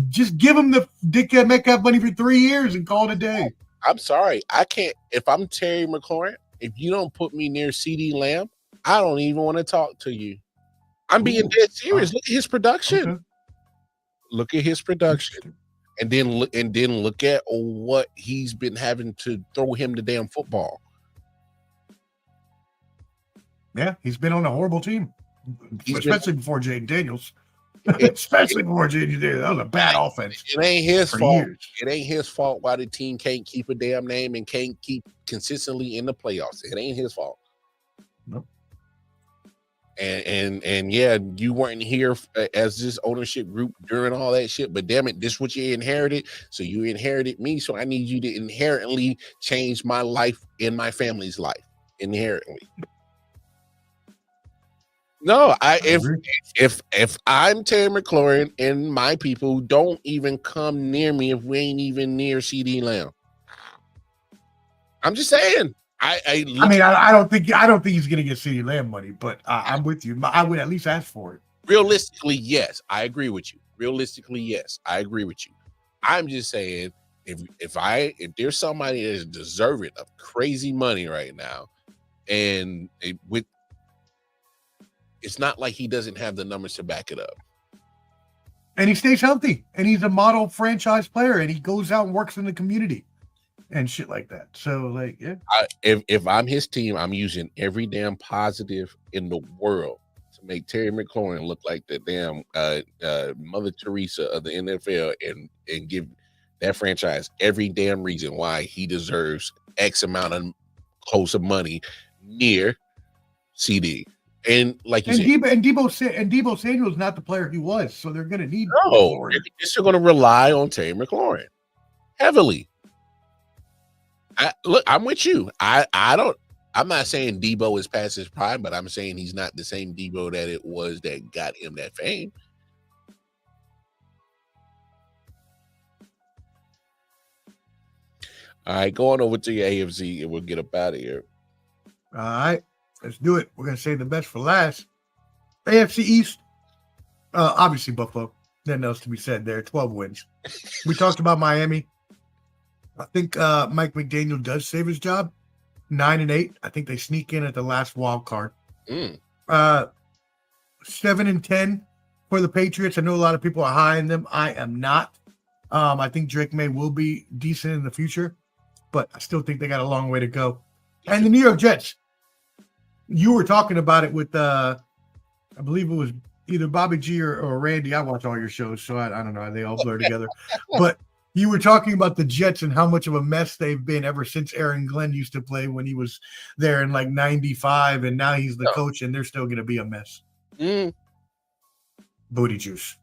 just give him the DK Metcalf money for 3 years and call it a day. I'm sorry. I can't. If I'm Terry McLaurin, if you don't put me near CeeDee Lamb, I don't even want to talk to you. I'm being dead serious. Look at his production. Okay. Look at his production. And then look at what he's been having to throw him the damn football. Yeah, he's been on a horrible team, especially before Jayden Daniels. Especially before Jayden Daniels. That was a bad offense. It ain't his fault. It ain't his fault why the team can't keep a damn name and can't keep consistently in the playoffs. It ain't his fault. Nope. And yeah, you weren't here as this ownership group during all that shit, but damn it, this is what you inherited. So you inherited me, so I need you to inherently change my life and my family's life inherently. No, if I'm Terry McLaurin and my people, don't even come near me if we ain't even near CeeDee Lamb. I'm just saying. I don't think he's gonna get CeeDee Lamb money, but I'm with you. I would at least ask for it. Realistically, yes, I agree with you. I'm just saying, if there's somebody that is deserving of crazy money right now, and it's not like he doesn't have the numbers to back it up. And he stays healthy, and he's a model franchise player, and he goes out and works in the community and shit like that. So, like, yeah. If I'm his team, I'm using every damn positive in the world to make Terry McLaurin look like the damn Mother Teresa of the NFL and give that franchise every damn reason why he deserves X amount of close of money near CD. And like you said, Deebo Samuel's not the player he was, so they're going to need. No, they're just going to rely on Terry McLaurin heavily. I'm with you. I'm not saying Deebo is past his prime, but I'm saying he's not the same Deebo that it was that got him that fame. All right, going over to your AFC and we'll get up out of here. All right, let's do it. We're going to save the best for last. AFC East, obviously Buffalo. Nothing else to be said there. 12 wins. We talked about Miami. I think Mike McDaniel does save his job. 9-8. I think they sneak in at the last wild card. 7-10 for the Patriots. I know a lot of people are high on them. I am not. I think Drake May will be decent in the future, but I still think they got a long way to go. And the New York Jets. You were talking about it with, I believe it was either Bobby G or Randy. I watch all your shows, so I don't know. They all blur together. But you were talking about the Jets and how much of a mess they've been ever since Aaron Glenn used to play when he was there in like 95, and now he's the coach, and they're still going to be a mess. Booty juice.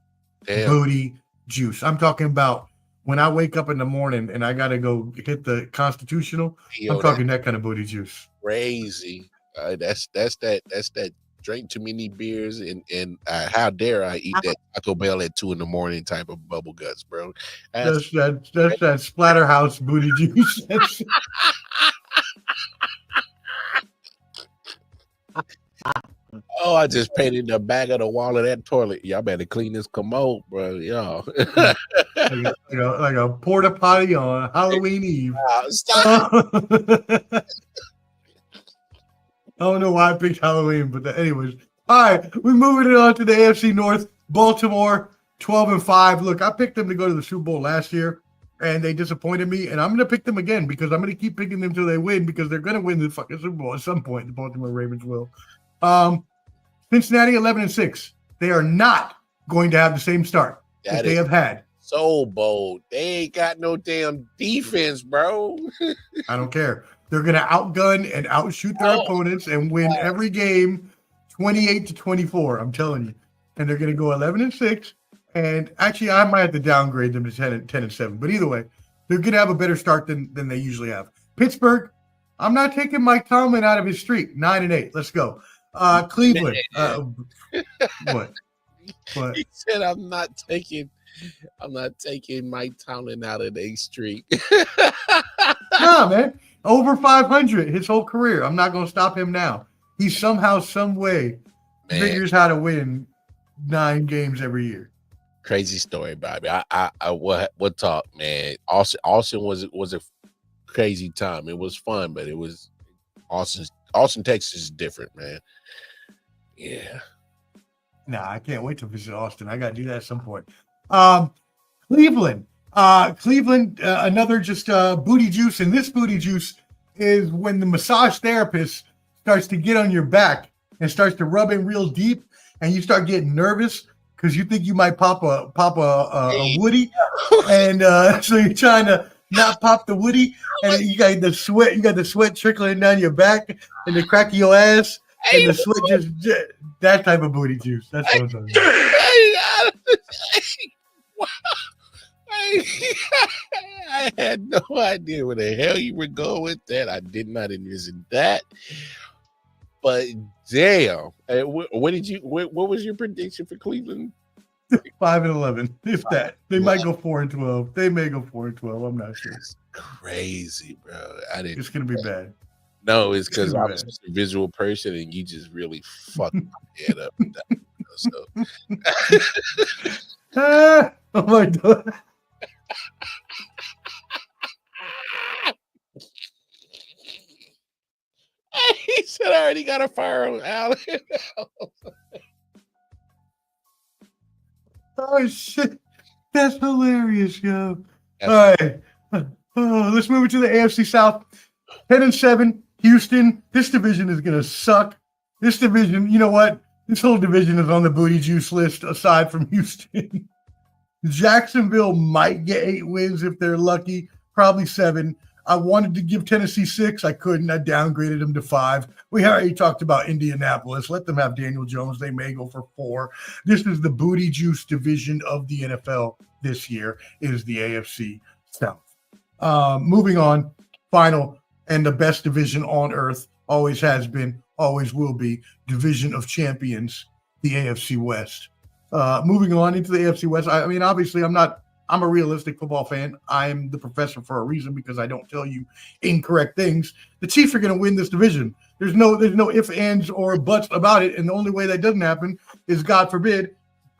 Damn. Booty juice. I'm talking about when I wake up in the morning and I got to go hit the constitutional. I'm talking that kind of booty juice. Crazy. That's that drank too many beers, and how dare I eat that Taco Bell at 2 a.m. type of bubble guts, bro? That's that Splatterhouse booty juice. Oh, I just painted the back of the wall of that toilet. Y'all better clean this commode, bro. Y'all. like a porta potty on Halloween Eve. Stop. I don't know why I picked Halloween, but anyways. All right, we're moving it on to the AFC North. Baltimore, 12-5. Look, I picked them to go to the Super Bowl last year, and they disappointed me. And I'm going to pick them again because I'm going to keep picking them until they win because they're going to win the fucking Super Bowl at some point. The Baltimore Ravens will. Cincinnati 11-6. They are not going to have the same start that they have had. So bold. They ain't got no damn defense, bro. I don't care. They're going to outgun and outshoot their opponents and win every game 28-24. I'm telling you. And they're going to go 11-6. And actually, I might have to downgrade them to 10-7. But either way, they're going to have a better start than they usually have. Pittsburgh, I'm not taking Mike Tomlin out of his streak. 9-8. Let's go. Cleveland. What? He said, "I'm not taking Mike Tomlin out of their streak." Nah, man. Over 500 his whole career. I'm not going to stop him now. He somehow, some way figures how to win 9 games every year. Crazy story, Bobby. What talk, man. Austin was a crazy time. It was fun, but it was Austin, Texas is different, man. Yeah. Nah, I can't wait to visit Austin. I got to do that at some point. Cleveland. Another just booty juice. And this booty juice is when the massage therapist starts to get on your back and starts to rub in real deep, and you start getting nervous because you think you might pop a woody, and so you're trying to not pop the woody, and you got the sweat trickling down your back and the crack of your ass, and the sweat just that type of booty juice. That's what I'm talking about. I had no idea where the hell you were going with that. I did not envision that. But damn, what was your prediction for Cleveland? 5-11. If that, they might go 4-12. They may go 4-12. I'm not sure. That's crazy, bro. It's gonna be bad. No, it's because I'm just a visual person, and you just really fucked my head up. Oh my God. He said, "I already got a fire on Allen." Oh shit, that's hilarious, yo. All right, let's move it to the AFC South. 10-7, Houston. This division is gonna suck. This division, you know what? This whole division is on the booty juice list aside from Houston. Jacksonville might get 8 wins if they're lucky, probably 7. I wanted to give Tennessee 6. I couldn't. I downgraded them to 5. We already talked about Indianapolis. Let them have Daniel Jones. They may go for 4. This is the booty juice division of the NFL this year is the AFC South. Moving on, final and the best division on earth, always has been, always will be, division of champions, the AFC West. Moving on into the AFC West, I mean, obviously, I'm a realistic football fan. I am the professor for a reason because I don't tell you incorrect things. The Chiefs are going to win this division. There's no ifs, ands, or buts about it. And the only way that doesn't happen is, God forbid,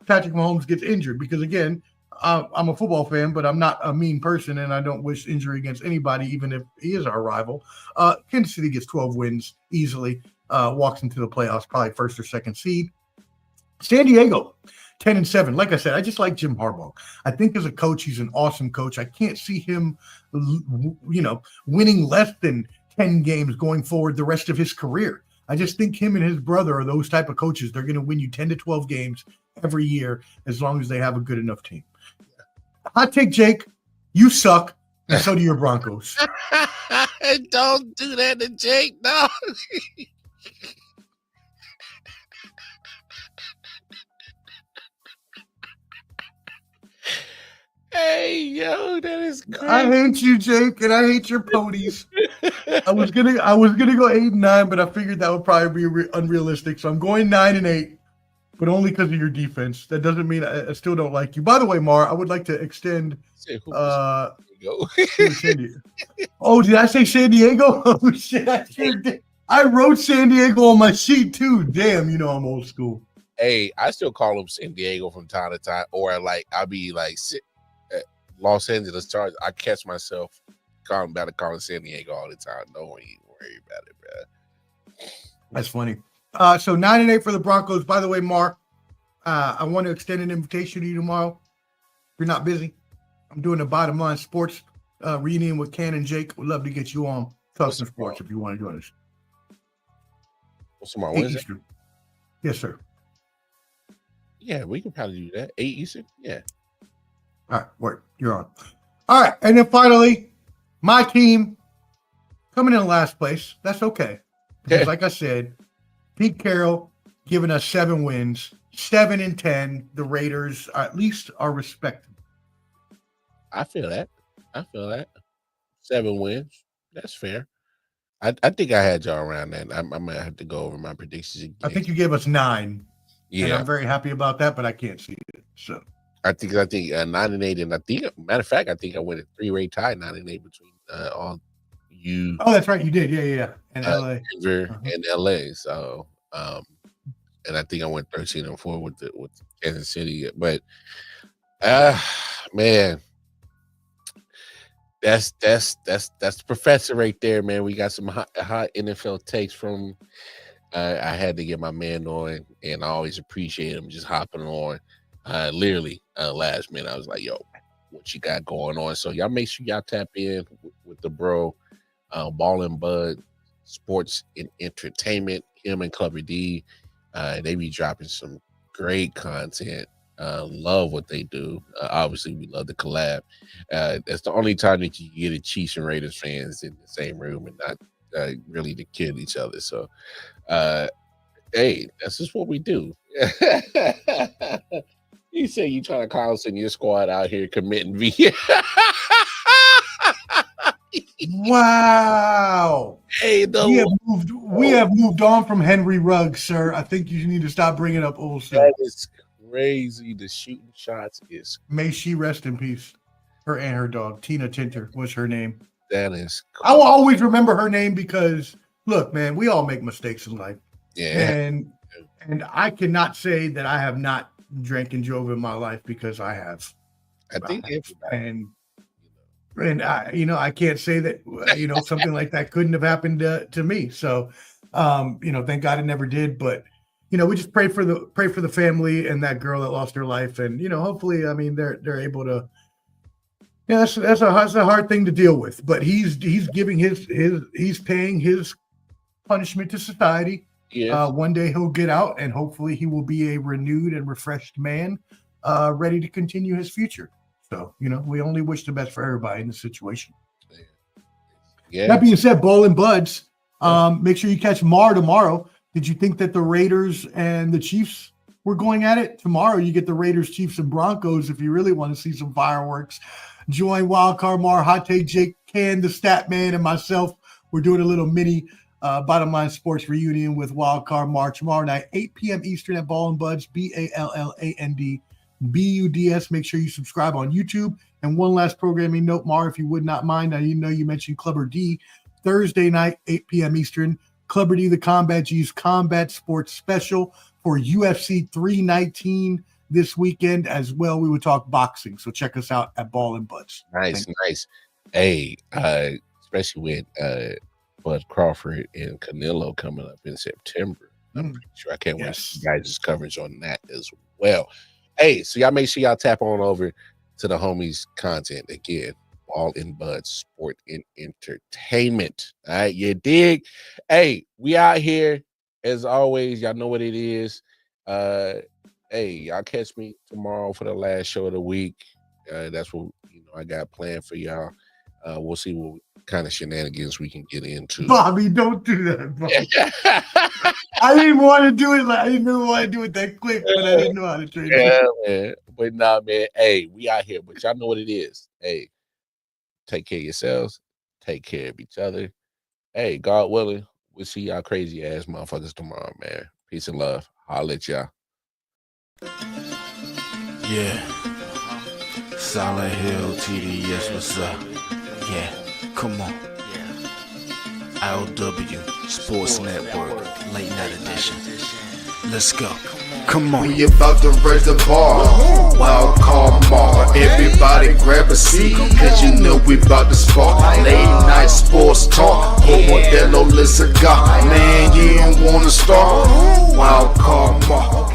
Patrick Mahomes gets injured. Because again, I'm a football fan, but I'm not a mean person, and I don't wish injury against anybody, even if he is our rival. Kansas City gets 12 wins easily, walks into the playoffs, probably first or second seed. San Diego, 10-7. Like I said, I just like Jim Harbaugh. I think as a coach, he's an awesome coach. I can't see him, winning less than 10 games going forward the rest of his career. I just think him and his brother are those type of coaches. They're going to win you 10 to 12 games every year as long as they have a good enough team. Hot take, Jake. You suck, and so do your Broncos. Don't do that to Jake, no. Hey, yo, that is crazy. I hate you, Jake, and I hate your ponies. I was gonna go 8-9, but I figured that would probably be unrealistic. So I'm going 9-8, but only because of your defense. That doesn't mean I still don't like you. By the way, Mar, I would like to extend. San Diego. Oh, did I say San Diego? Oh shit, I sure did. I wrote San Diego on my sheet too. Damn, you know I'm old school. Hey, I still call them San Diego from time to time, or like I'll be like Los Angeles Chargers. I catch myself calling San Diego all the time. Don't even worry about it, bro. That's funny. So 9-8 for the Broncos. By the way, Mark, I want to extend an invitation to you tomorrow. If you're not busy, I'm doing a Bottom Line Sports reunion with Ken and Jake. Would love to get you on Talk Some Sports if you want to join us. What's tomorrow? Wednesday? Eastern. Yes, sir. Yeah, we can probably do that. 8 Eastern? Yeah. All right, work. You're on. All right, and then finally, my team coming in last place. That's okay. Because like I said, Pete Carroll giving us 7 wins, 7-10. The Raiders at least are respected. I feel that. 7 wins. That's fair. I think I had y'all around that. I might have to go over my predictions again. I think you gave us 9. Yeah, and I'm very happy about that, but I can't see it. So I think 9-8, and I think, matter of fact, I think I went a 3-way tie 9-8 between all you. Oh, that's right, you did. Yeah, and LA, Denver, and LA. So, and I think I went 13-4 with Kansas City. But, man. That's the professor right there, man. We got some hot NFL takes from. I had to get my man on, and I always appreciate him just hopping on. Literally last minute, I was like, "Yo, what you got going on?" So y'all make sure y'all tap in with the bro, Ball and Bud, Sports and Entertainment. Him and Clubber D, they be dropping some great content. Love what they do. Obviously, we love the collab. That's the only time that you get a Chiefs and Raiders fans in the same room and not really to kill each other. So, hey, that's just what we do. You say you trying to call us in your squad out here committing via. Wow. Hey, we have moved on from Henry Ruggs, sir. I think you need to stop bringing up old stuff. That is crazy. The shooting shots is. May she rest in peace. Her and her dog, Tina Tinter, was her name. That is. I will always remember her name because, look, man, we all make mistakes in life. Yeah. And I cannot say that I have not drank and drove in my life because I have. I think and I can't say that something like that couldn't have happened to me. So thank God it never did. But we just pray for the family and that girl that lost her life, and hopefully, I mean, they're able to. Yeah, that's a hard thing to deal with. But he's giving he's paying his punishment to society. Yes. One day he'll get out, and hopefully he will be a renewed and refreshed man, ready to continue his future. So, we only wish the best for everybody in the situation. Yeah. That being said, Ball and Buds, make sure you catch Mar tomorrow. Did you think that the Raiders and the Chiefs were going at it? Tomorrow you get the Raiders, Chiefs, and Broncos. If you really want to see some fireworks, join Wildcard Mar, Hot Take Jake, Can, the Stat Man, and myself. We're doing a little mini Bottom Line Sports reunion with Wildcard Mar tomorrow night, 8 p.m. Eastern at Ball and Buds, BALLAND BUDS. Make sure you subscribe on YouTube. And one last programming note, Mar, if you would not mind, I know you mentioned Clubber D, Thursday night, 8 p.m. Eastern. Clubber D, the Combat G's Combat Sports Special for UFC 319 this weekend as well. We would talk boxing, so check us out at Ball and Buds. Nice. Hey, especially with Bud Crawford and Canelo coming up in September. I'm pretty sure I can't wait to guys' coverage on that as well. Hey, so y'all make sure y'all tap on over to the homies content again. All in Bud Sport and Entertainment. All right, you dig? Hey, we out here as always. Y'all know what it is. Hey, y'all catch me tomorrow for the last show of the week. That's what I got planned for y'all. We'll see what kind of shenanigans we can get into. Bobby, don't do that, Bobby. I didn't want to do it. I didn't even want to do it that quick, but I didn't know how to train it. Man. But nah, man. Hey, we out here, but y'all know what it is. Hey, take care of yourselves. Take care of each other. hey, God willing, we'll see y'all crazy ass motherfuckers tomorrow, man. Peace and love. I'll let y'all. Yeah. Silent Hill TDS, what's up? Yeah, come on. LW Sports Network, late night edition. Let's go. Come on. We about to raise the bar. Wild card mall. Everybody grab a seat, cause you know we about to spark. Late night sports talk. Modelo, let's go. Man, you don't wanna start. Wild card mall.